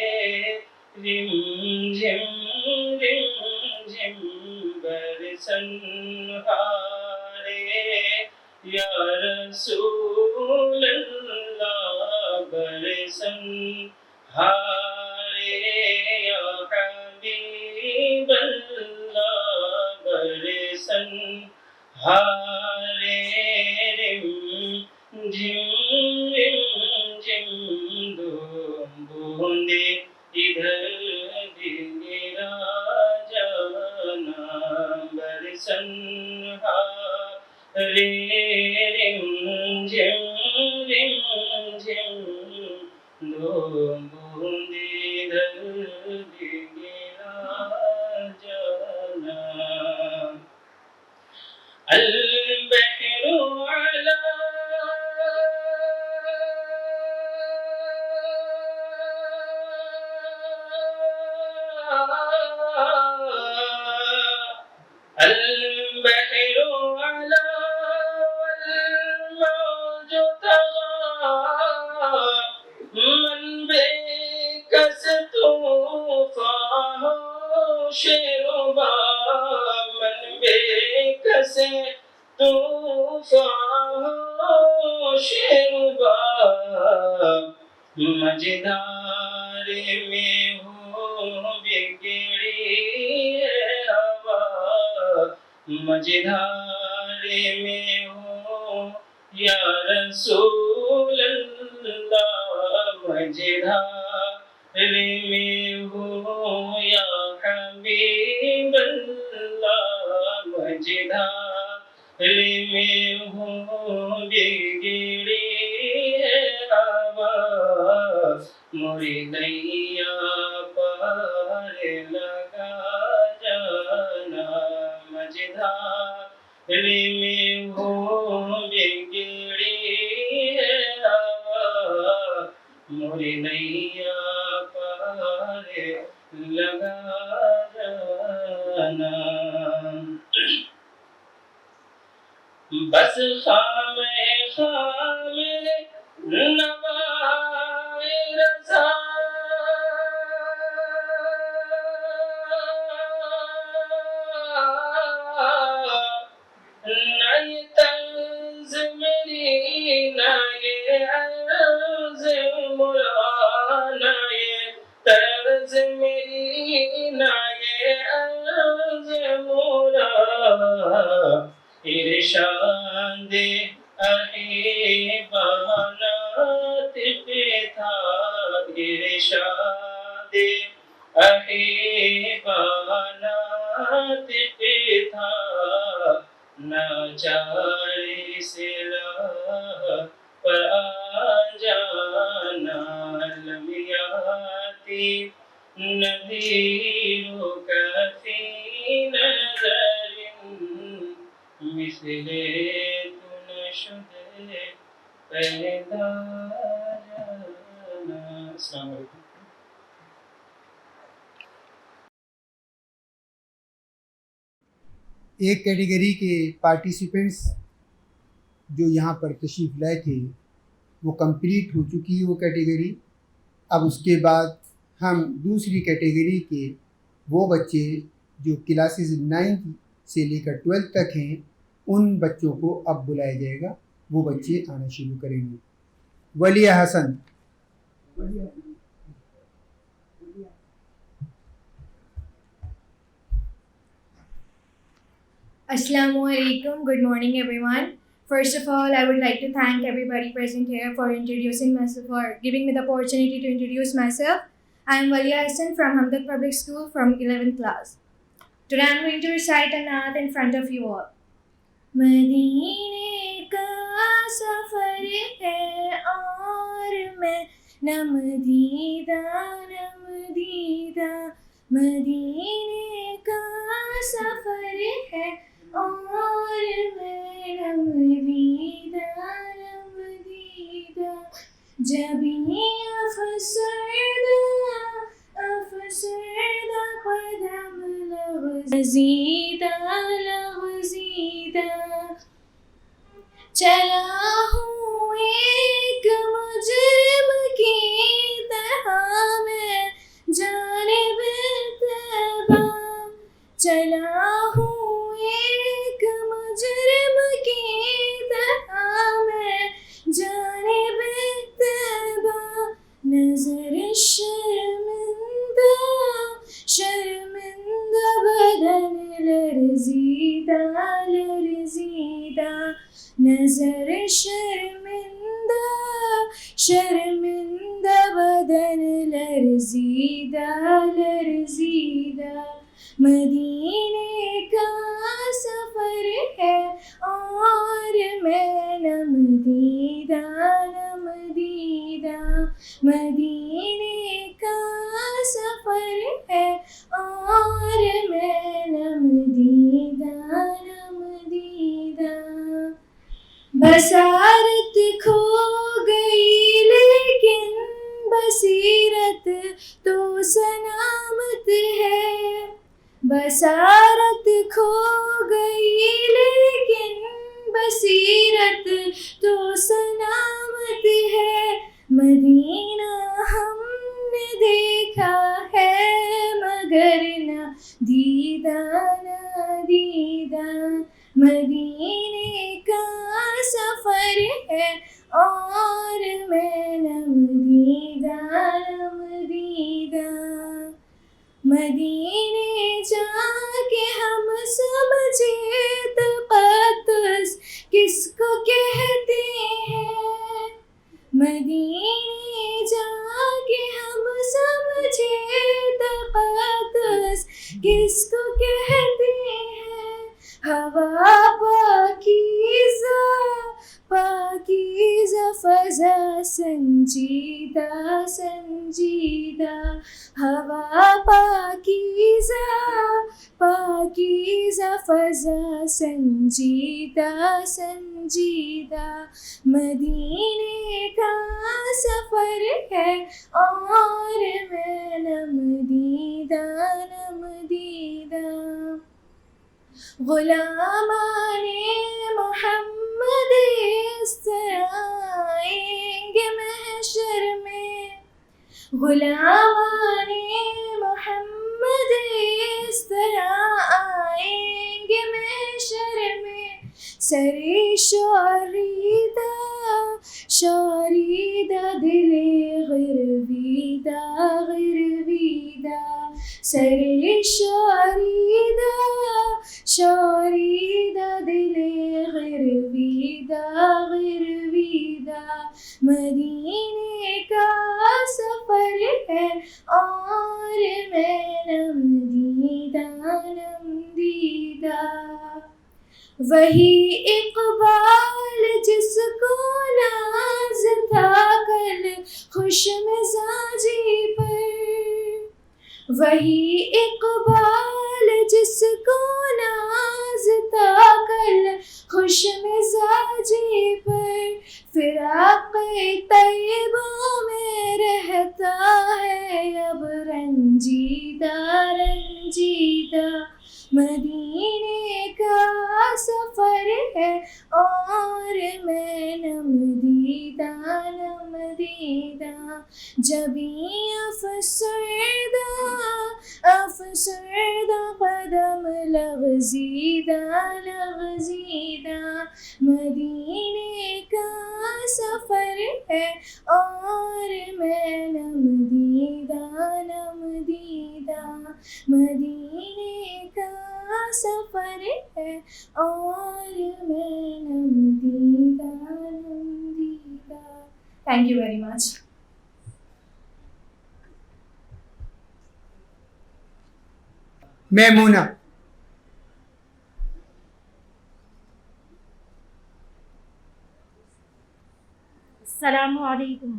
رم جم برسن ہارے یا رسول اللہ برسن ہارے یا حبیب اللہ برسن ہارے رم جم دو بوندے ادھر گرا جانا برسن ہارے رم جم دو بوندے ادھر گرا جانا البحر على البحر على والموج طغى من بكس طوفاه شربا من بكس طوفاه شربا مجدار میں ہو بگڑی ہوا مجدار میں ہو یا رسول اللہ مجدار میں ہو یا حبیب اللہ مجدار میں ہو بگڑی ہوا موری نیا پار لگا جانا مجدار میں ہو بگڑی ہوا موری نیا پار لگا جانا بس خام نوائے رضا نہ یہ طنز میری نہ یہ عرض مرا نہ یہ طرز میری نہ یہ عرض مرا ارشاد احبانات پہ تھا ارشاد، احبانات پہ تھا ناچاری سے راہ پر آ جانا، لم یاتی نذیرک فی نظر مثل تو نشد پیدا جانا۔ السلام علیکم۔ ایک کیٹیگری کے پارٹیسپینٹس جو یہاں پر تشریف لائے تھے وہ کمپلیٹ ہو چکی ہے وہ کیٹیگری۔ اب اس کے بعد ہم دوسری کیٹیگری کے وہ بچے جو کلاسز 9 سے لے کر 12 تک ہیں ان بچوں کو اب بلایا جائے گا، وہ بچے آنا شروع کریں گے۔ ولیہ حسن۔ Assalamu alaikum. Good morning, everyone. First of all, I would like to thank everybody present here for introducing myself, for giving me the opportunity to introduce myself. I am Waliya Hassan from Hamdak Public School from 11th class. Today I am going to recite a naat in front of you all. مدینے کا سفر ہے اور میں نم دیدہ مدینے کا سفر ہے اور میں نم دیدہ جبھی افسردہ قدم لغزیدہ چلا ہوں ایک مجرم کی طرح میں جانب طیبہ، چلا ہوں ایک مجرم کی طرح میں جانب طیبہ، نظر شرمندہ بدن لرزیدہ نظر شرمندہ بدن لرزیدہ مدینے کا سفر ہے اور میں نم دیدہ مدینے کا سفر ہے اور میں نم دیدہ بصارت کھو گئی لیکن بصیرت تو سلامت ہے، بصارت کھو گئی لیکن بصیرت تو سلامت ہے، مدینہ ہم نے دیکھا ہے مگر نہ دیدہ مدینے کا سفر ہے اور میں نم دیدہ مدینے جا کے ہم سمجھے تقدس کس کو کہتے ہیں، مدینے جا کے ہم سمجھے تقدس کس کو کہتے ہیں، ہوا پاکیزہ فضا سنجیدہ ہوا پاکیزہ فضا سنجیدہ مدینے کا سفر ہے اور میں نم دیدہ غلامان محمد اس طرح آئیں گے محشر میں، غلامان محمد اس طرح آئیں گے محشر میں، سری شاریدہ دل غرویدہ سر شاریدہ شاریدہ دل غرویدہ غرویدہ مدینے کا سفر ہے اور میں نم دیدہ وہی اقبال جس کو ناز تھا کل خوش مزاجی پر وہی اقبال جس کو ناز تھا کل خوش مزاجی پر فراق طیبوں میں رہتا ہے اب رنجیدہ رنجیدہ مدینے کا سفر ہے اور میں نم دیدہ جبیں افسردہ قدم لغزیدہ لغزیدہ مدینے کا سفر ہے اور میں نم دیدہ مدینے کا سفر ہے اور میں نم دیدہ Thank you very much. Maimuna السلام علیکم.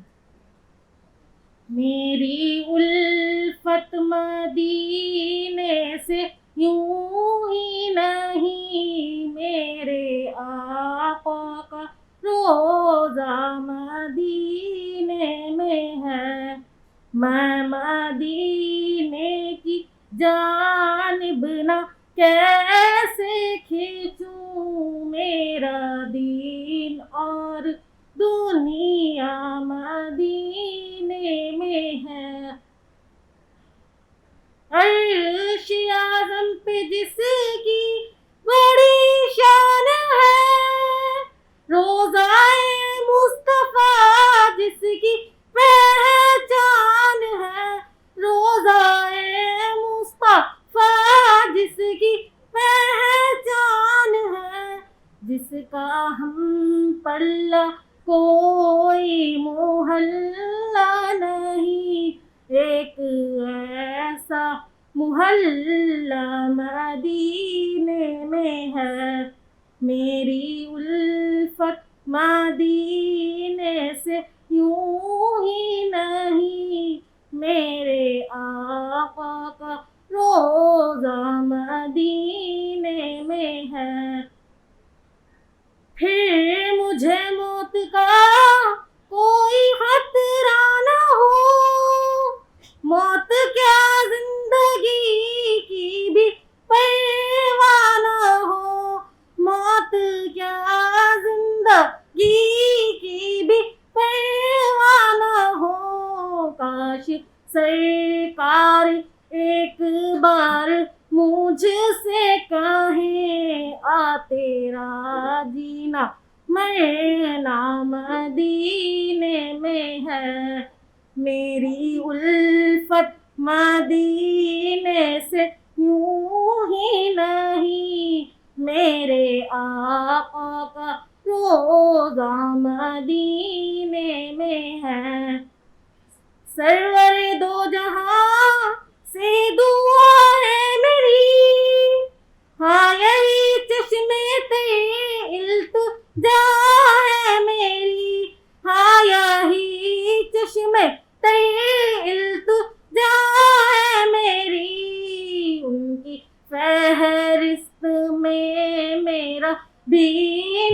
میری الفت مدینے سے یوں ہی نہیں میرے آقا کا روزہ مدینے میں ہے. میں مدینے کی جانب نہ کیسے کھینچوں میرا دین اور دنیا مدینے میں ہے. عرش اعظم پہ جس کی بڑی شان ہے روضہ مصطفیٰ جس کی پہچان ہے. روضہ مصطفیٰ جس کی پہچان ہے جس کا ہم پلہ کوئی محلہ نہیں. ایک ایسا محلہ مدینے میں ہے. میری الفت مدینے سے یوں ہی نہیں میرے آقا کا روزہ مدینے میں ہے. پھر مجھے موت کا کوئی خطرہ نہ ہو موت کیا زندگی کی بھی پرواہ نہ ہو موت کیا زندگی کی بھی پرواہ نہ ہو. کاش سرکار ایک بار مجھ سے کہیں آ تیرا جینا مرنا مدینے میں ہے. میری الفت مدینے سے یوں ہی نہیں میرے آقا کا روزہ مدینے میں ہے. سرور دو جہاں سے دعا ہے میری ہاں یہی چشمے تیرے التجا ہے میری ہاں یہی چشمے تیرے التجا ہے میری. ان کی فہرست میں میرا بھی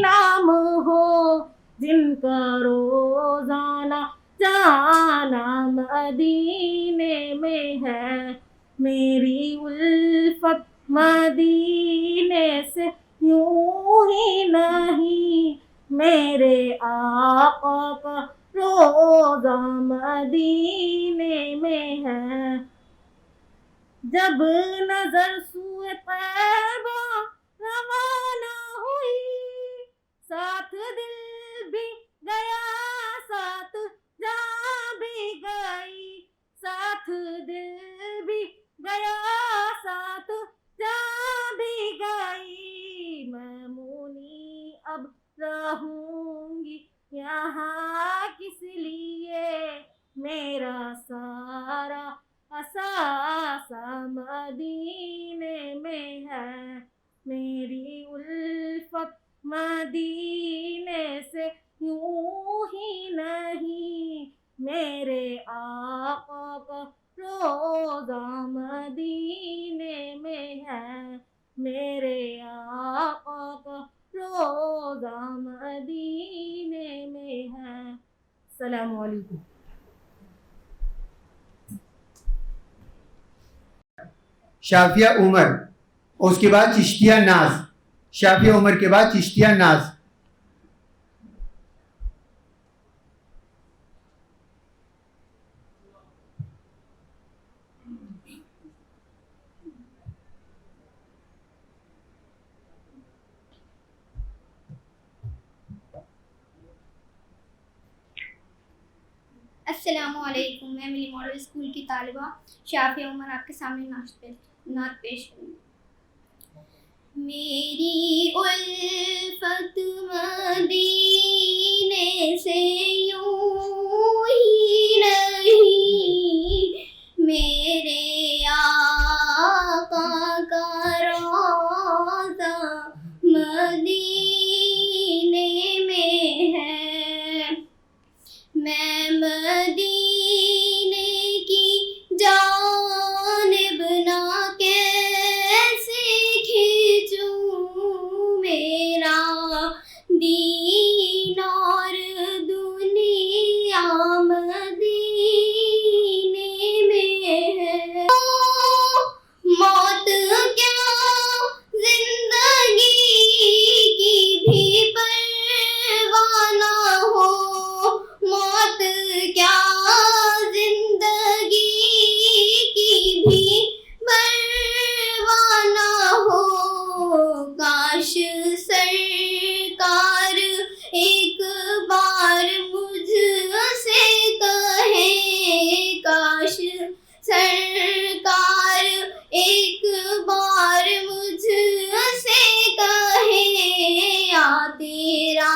نام ہو جن کا روزانہ جانا مدینے میں ہے. میری الفت مدینے سے یوں ہی نہیں میرے آقا کا روزہ مدینے میں ہے. جب نظر سوئے طیبہ روانہ ہوئی ساتھ دل بھی گیا ساتھ جان بھی گئی ساتھ دل بھی گیا مدینے سے یوں ہی نہیں، میرے آقا کا روضہ مدینے میں ہے، میرے آقا کا روضہ مدینے میں ہے۔ السلام علیکم۔ شافیہ عمر، اور اس کے بعد چشتیہ ناز، شافیہ عمر کے بعد چشتیہ ناز۔ السلام علیکم، میں ملی ماڈل اسکول کی طالبہ شافیہ عمر آپ کے سامنے نعت پیش کروں گی۔ میری الفت مدینے سے یوں ہی نہیں، میرے آقا کا روضہ مدینے میں ہے، میں مدینے کی جانب نہ کیسے کھینچوں، میرا دین اور دنیا مدینے میں ہے۔ موت کیا زندگی کی بھی پرواہ نہ ہو، موت کیا زندگی کی بھی پرواہ نہ ہو، کاش سرکار ایک بار مجھ سے کہے، کاش سرکار ایک بار مجھ سے کہے، آ تیرا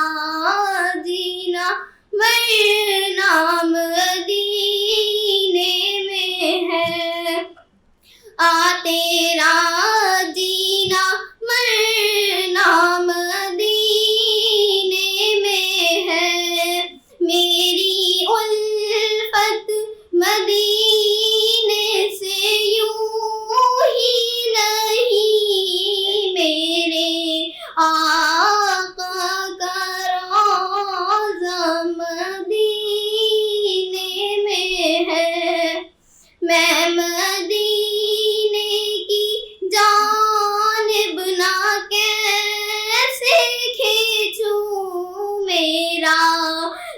جینا مرنا مدینے میں ہے، آ تیرا جینا مرنا مدینے میں ہے، میری الفت مدینے سے یوں ہی نہیں، میرے آقا کا روضہ مدینے میں ہے، میں مدینے کی جانب نہ کیسے کھینچوں، میرا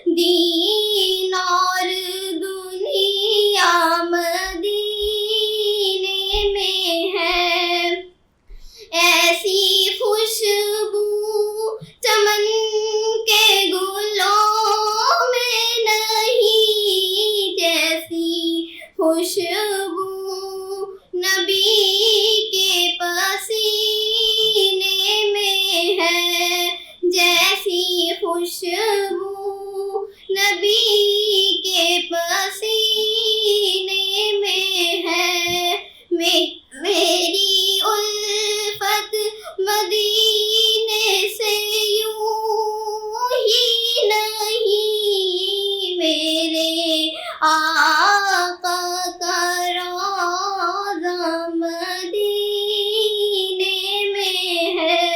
دین اور دنیا مدینے میں ہے، ایسی خوشبو چمن کے گلوں میں نہیں، جیسی خوشبو نبی کے پسینے میں ہے، جیسی خوشبو نبی کے پسینے میں ہے، میری الفت مدینے سے یوں ہی نہیں، میرے آقا کا روضہ مدینے میں ہے،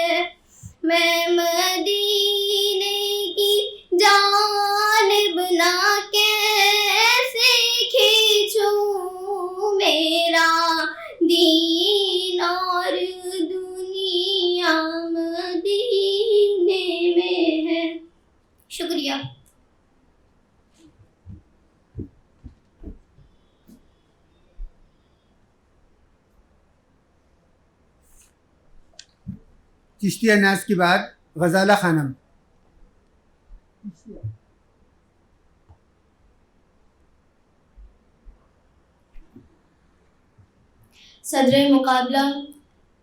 میں مدینے کی جانب نہ کیسے کھینچوں، میرا دین اور دنیا مدینے میں ہے۔ شکریہ۔ چشتیہ ناز کے بعد غزالہ خانم۔ صدر مقابلہ،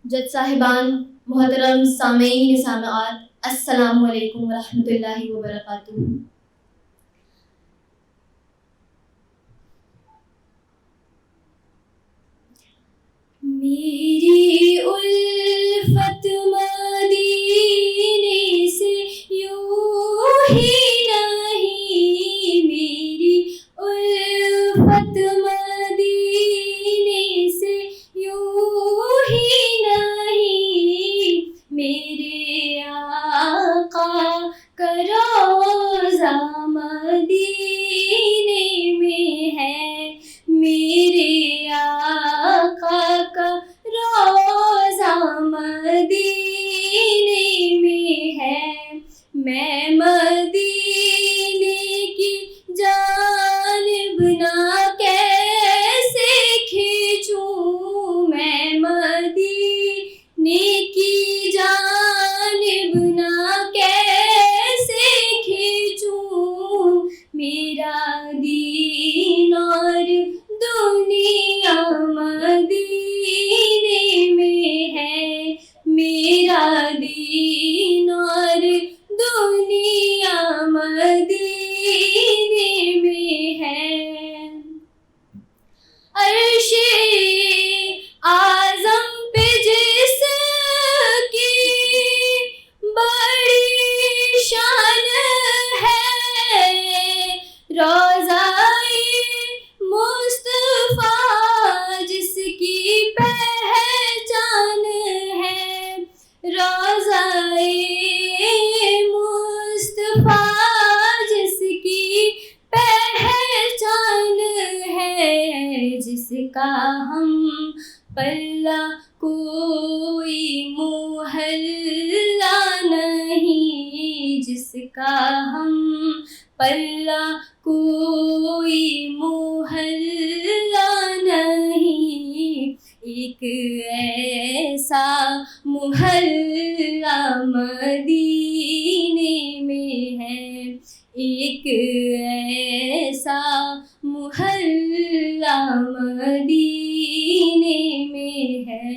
جج صاحبان، محترم سامعین سامعات، السلام علیکم ورحمۃ اللہ وبرکاتہ۔ میری الفت مدینے سے یوں ہی نہیں میری الفت مدینے سے، یوں ہی نہیں میرے آقا کا روضہ مدینے میں ہے، میرے آقا کا روضہ مدینے میں ہے۔ میں مدینے کی جانب نہ کیسے کھینچوں، میں مدینے کی جانب نہ کیسے کھینچوں، میرا دین اور دنیا مدینے میں ہے، میرا دین اور دنیا مدینے میں ہے۔ عرش اعظم پہ جس کی بڑی شان ہے، روضہ مصطفیٰ جس کی پہچان ہے، روضہ مصطفیٰ جس کی پہچان ہے، جس کا ہم پلہ کوئی محلہ نہیں، جس کا ہم پلہ کوئی محلہ نہیں، ایک ایسا محلہ مدینے میں ہے، ایک ایسا محلہ مدینے میں ہے۔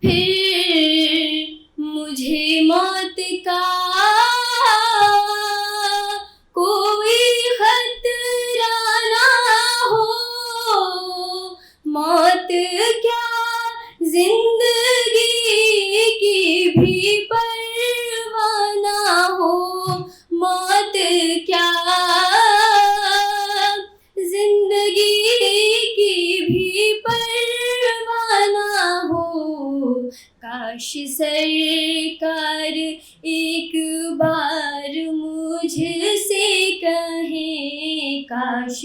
پھر مجھے موت کا کوئی خطرہ نہ ہو، موت کیا زندگی کی بھی پرواہ نہ ہو، موت کیا زندگی کی بھی پرواہ نہ ہو، کاش سرکار ایک بار مجھ سے کہیں، کاش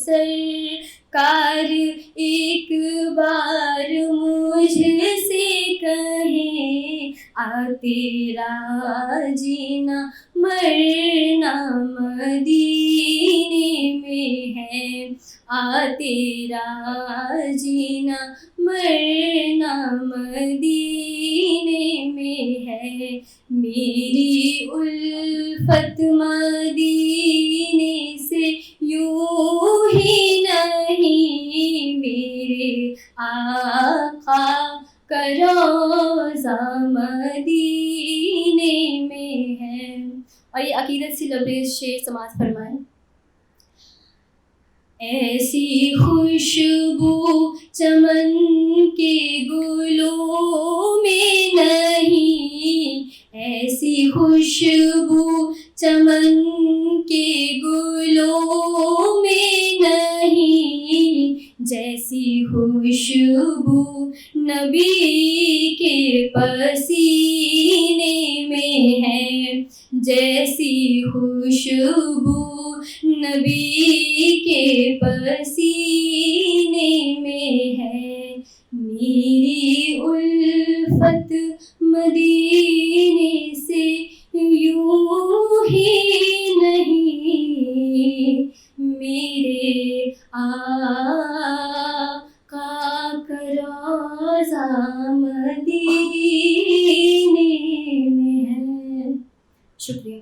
سرکار ایک بار مجھ سے کہیں، آ تیرا جینا مرنا مدینے میں ہے، آ تیرا جینا مرنا مدینے میں ہے، میری الفت مدینے سے یوں ہی نہیں میرے آقا کا روضہ مدینے میں ہے۔ اور یہ عقیدت سے لبریز شعر سماعت فرمائیں۔ ایسی خوشبو چمن کے گلوں میں نہیں، ایسی خوشبو چمن کے گلوں میں نہیں، جیسی خوشبو نبی کے پسینے میں ہے، جیسی خوشبو نبی کے پسینے میں ہے، میری الفت مدینے سے یوں ہی نہیں میرے آقا کا روضہ مدینے میں ہے۔ شکریہ۔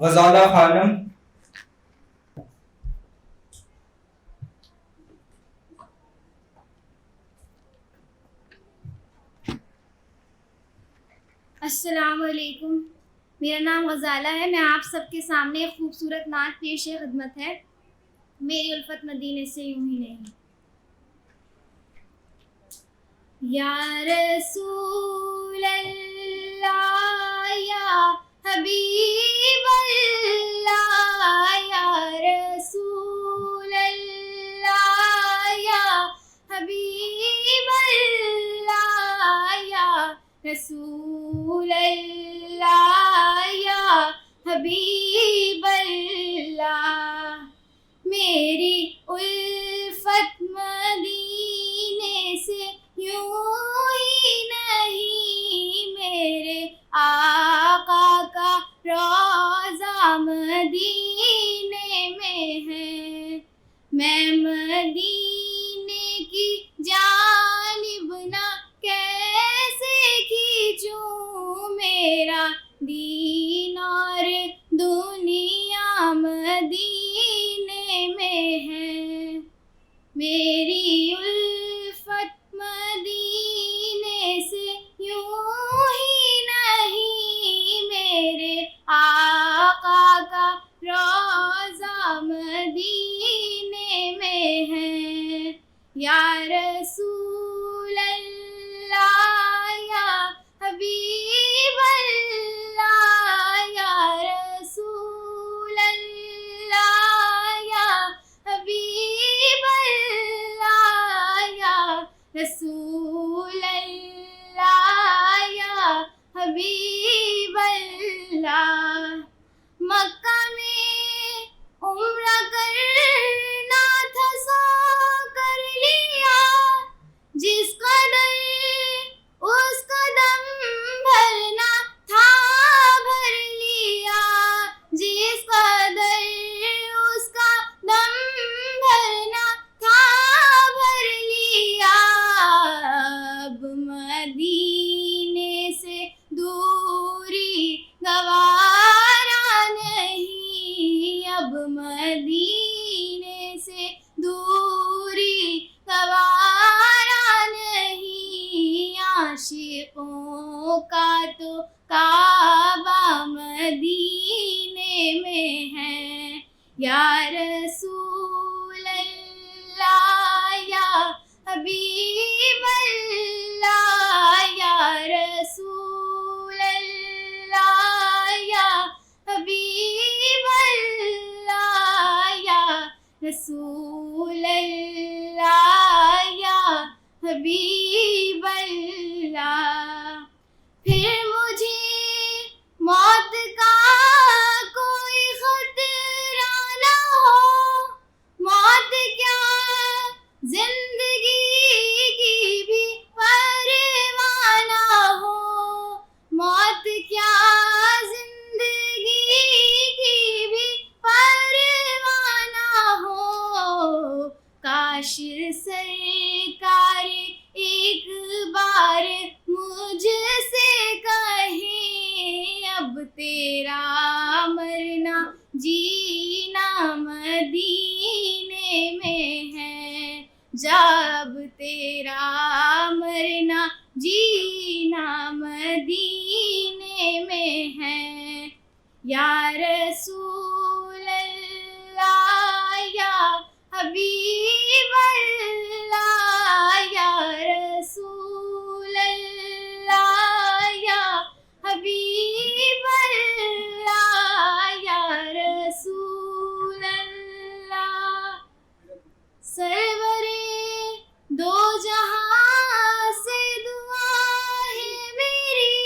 غزالہ خانم۔ السلام علیکم، میرا نام غزالہ ہے۔ میں آپ سب کے سامنے ایک خوبصورت نعت پیش خدمت ہے، میری الفت مدینے سے یوں ہی نہیں۔ یا رسول اللہ یا حبیب اللہ یا رسول اللہ یا حبیب اللہ یا رسول اللہ یا حبیب اللہ. میری الفت مدینے سے یوں ہی نہیں، میرے آقا کا روضہ مدینے میں ہے. میں مدینے کی جانب نہ کیسے کھینچوں، میرا دین اور دنیا مدینے میں ہے. میری الفت مدینے سے یوں ہی نہیں، میرے آقا کا روضہ مدینے میں ہے. یا رسول اللہ یا حبیب اللہ یا رسول اللہ یا حبیب اللہ یا رسول اللہ یا حبیب اللہ. مکہ میں عمرہ کرنا تھا سو کر لیا، جس قدر اس قدم بھرنا تھا بھر لیا، جس قدر اس کا دم بھرنا تھا بھر لیا. اب مدینے سے دوری گوارا نہیں، اب مدینے سے دوری گوارا نہیں. عاشقوں کا تو کعبہ مدینے میں ہے. یا رسول اللہ یا حبیب اللہ یا رسول اللہ یا حبیب اللہ یا رسول اللہ یا حبیب اللہ. پھر مجھے موت کا کوئی خطرہ نہ ہو، موت کیا زندگی کی بھی پرواہ نہ ہو، موت کیا زندگی کی بھی پرواہ نہ ہو. کاش سرکار ایک بار مجھ سے کہیں، اب تیرا مرنا جینا مدینے میں ہے. جب تیرا مرنا جینا مدینے میں ہے. یا رسول اللہ یا حبیب اللہ یا رسول اللہ یا حبیب اللہ یا رسول اللہ. سرورے دو جہاں سے دعا ہے میری،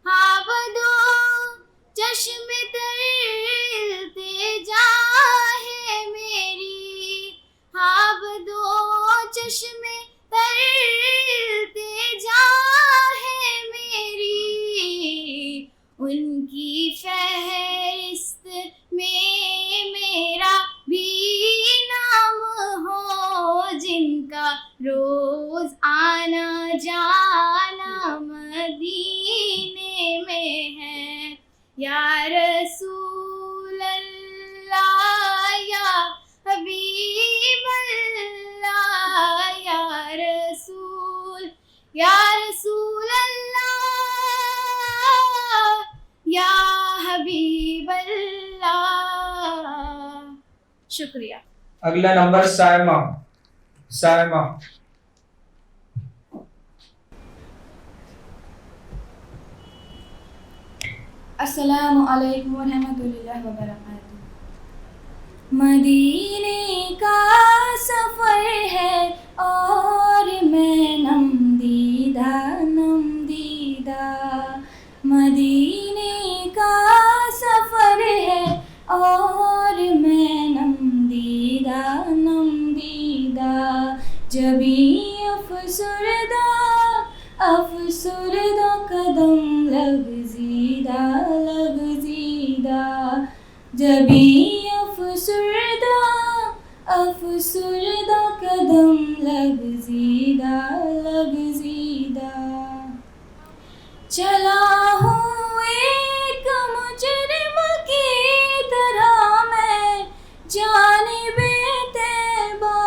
ہاں بدو چشم تر التجا ہے میری، ہاں بدو چشم تر التجا ہے میری. ان کی فہرست میں میرا بھی نام ہو، جن کا روز آنا جانا مدینے میں ہے. یا رسول اللہ یا حبیب اللہ یا رسول اللہ یا حبیب اللہ. شکریہ. اگلا نمبر سائمہ. السلام علیکم ورحمۃ اللہ وبرکاتہ۔ مدینے کا سفر ہے اور میں نم دیدہ مدینے کا سفر ہے اور میں نم دیدہ جبھی افسردہ قدم لغزیدہ جبھی افسردہ قدم لغزیدہ چلا ہوں ایک مجرم کی طرح میں جانب طیبہ،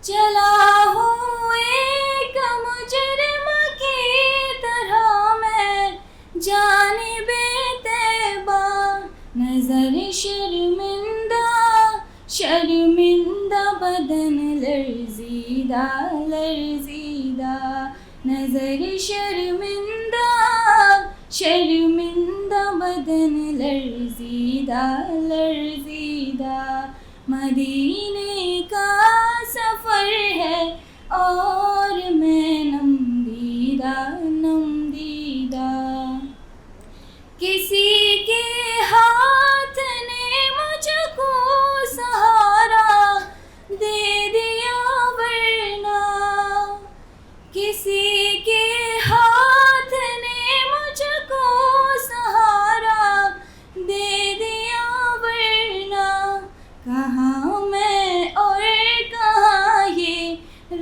چلا ہوں ایک مجرم کی طرح میں جانب طیبہ، نظر شرمندہ بدن لرزیدہ نظر شرمندہ بدن لرزیدہ مدینے کا سفر ہے اور میں نم دیدہ کسی کے ہاتھ نے مجھ کو سہارا دے دیا ورنہ، کسی کے ہاتھ نے مجھ کو سہارا دے دیا ورنہ، کہاں میں اور کہاں یہ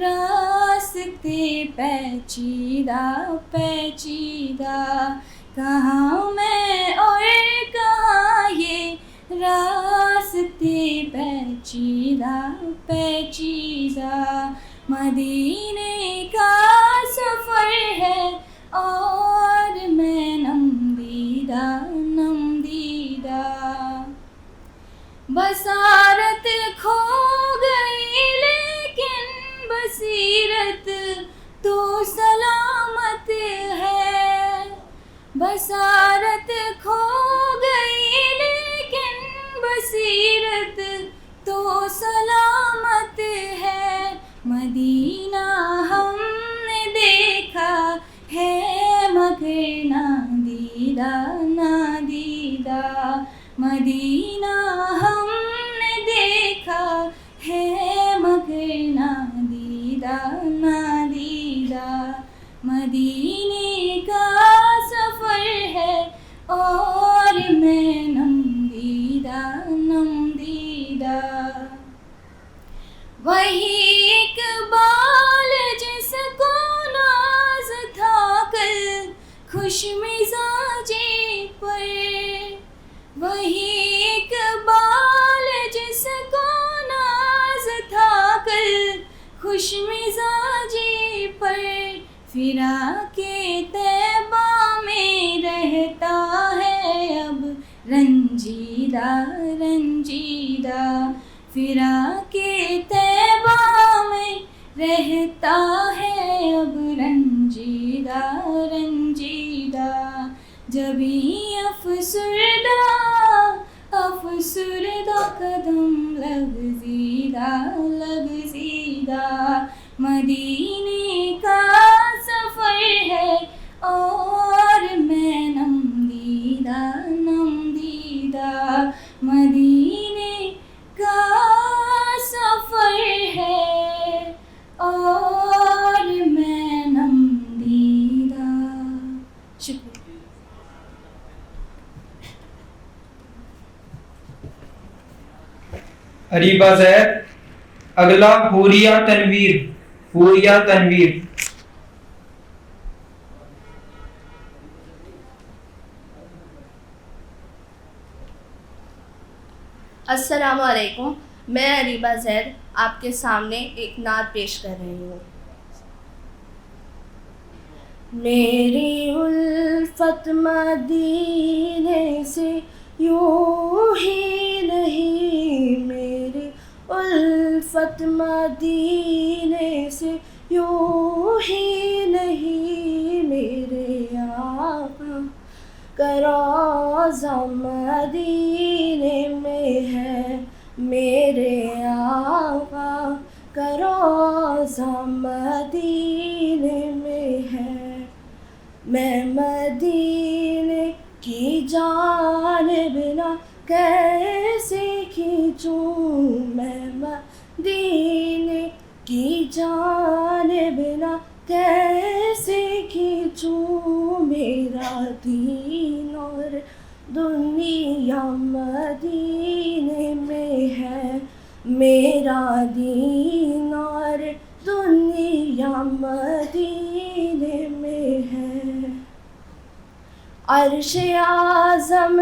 راستے پیچیدہ کہاں میں اور کہاں یہ راستے پیچیدہ مدینے کا سفر ہے اور میں نم دیدہ بصارت کھو گئی لیکن بصیرت تو سلامت ہے، بصارت کھو گئی لیکن بصیرت تو سلامت ہے، مدینہ ہم نے دیکھا ہے مگر نادیدہ مدینہ ہم نے دیکھا ہے مگر نادیدہ مدینے کا سفر ہے اور میں نم دیدہ وہی اقبال جس کو ناز تھا کل خوش مزاجی پر، وہی اقبال جس کو ناز تھا کل خوش مزاجی پر، فراق طیبہ میں رہتا ہے اب رنجیدہ فراق طیبہ میں رہتا ہے اب رنجیدہ جبھی افسردہ قدم لغزیدہ مدینے کا سفر ہے اور میں نم دیدہ مدینے کا سفر ہے اور میں نم دیدہ۔ شکریہ۔ اریبہ زید۔ اگلا حوریہ تنویر۔ السلام علیکم، میں اریبہ زید آپ کے سامنے ایک نعت پیش کر رہی ہوں۔ میری الفت مدینے سے یوں ہی نہیں، میری الفت مدینے سے یوں ہی نہیں، میرے آقا کا روضہ مدینے میں ہے، میرے آقا کا روضہ مدینے میں ہے۔ میں مدینے کی جانب نہ کیسے کھینچوں، میں مدینے کی جانب نہ کیسے کھینچوں، میرا دین اور دنیا مدینے میں ہے، میرا دین اور دنیا مدینے میں ہے۔ عرش اعظم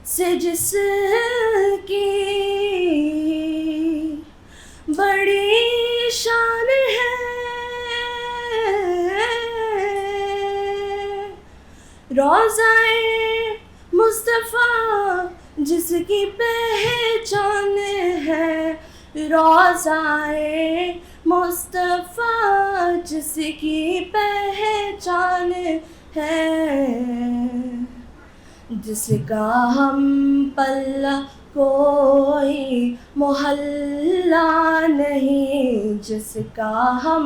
سے جس کی بڑی شان ہے، روضہ مصطفیٰ جس کی پہچان ہے، روضہ مصطفیٰ جس کی پہچان ہے، جس کا ہم پلہ کوئی محلہ نہیں، جس کا ہم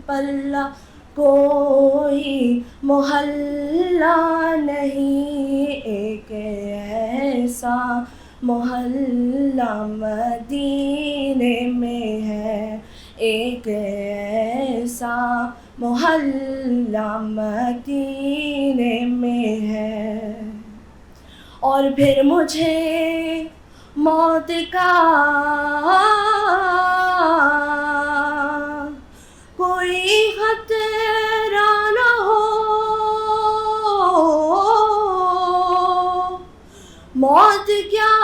پلہ کوئی محلہ نہیں، ایک ایسا محلہ مدینے میں ہے، ایک ایسا محلہ مدینے میں ہے۔ اور پھر مجھے موت کا کوئی خطرہ نہ ہو، موت کیا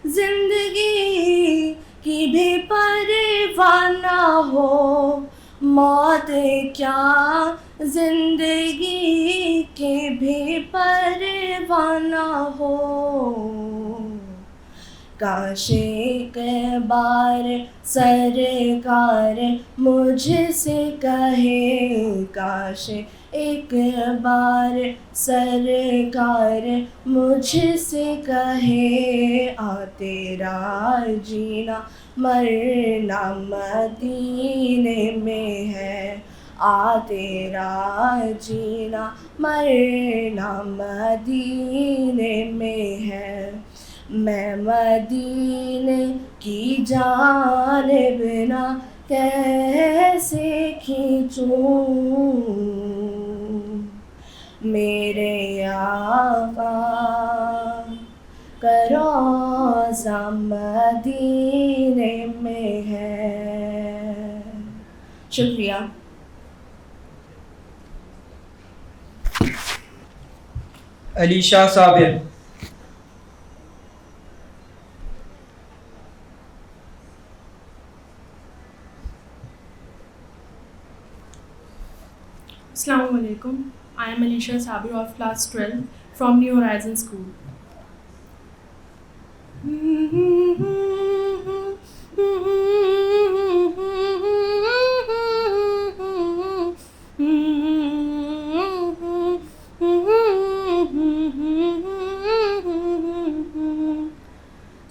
زندگی کی بھی پرواہ نہ ہو، موت کیا زندگی کی بھی پرواہ نہ ہو، کاش ایک بار سرکار مجھ سے کہے، کاش ایک بار سرکار مجھ سے کہے، آ تیرا جینا مرنا مدینے میں ہے، آ تیرا جینا مرنا مدینے میں ہے۔ میں مدینے کی جانب نہ کیسے کھینچوں، میرے آقا کا روضہ مدینے میں ہے۔ شکریہ۔ علیشہ صابر۔ Assalamu alaikum. I am Alisha Sabir of class 12 from New Horizon School.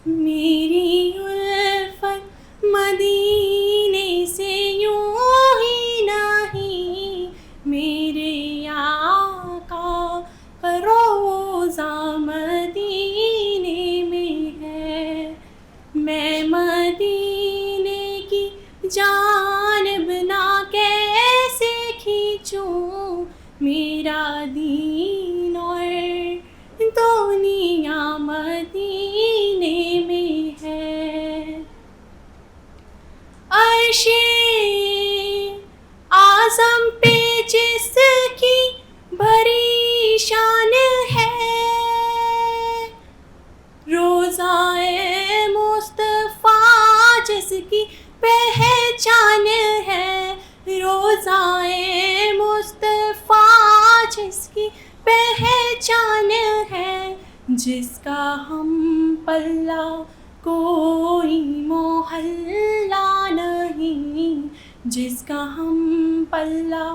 میری الفت مدینے سے یوں ہی نہیں، میرے آقا کا روضہ مدینے میں ہے، میں مدینے کی جانب نہ کیسے کھینچوں، میرا دین اور دنیا مدینے میں ہے۔ عرش اعظم پہ جس کی بڑی شان ہے، روضہ مصطفیٰ جس کی پہچان ہے، روضہ مصطفیٰ جس کی پہچان ہے، جس کا ہم پلہ کوئی محلہ نہیں، جس کا ہم پلہ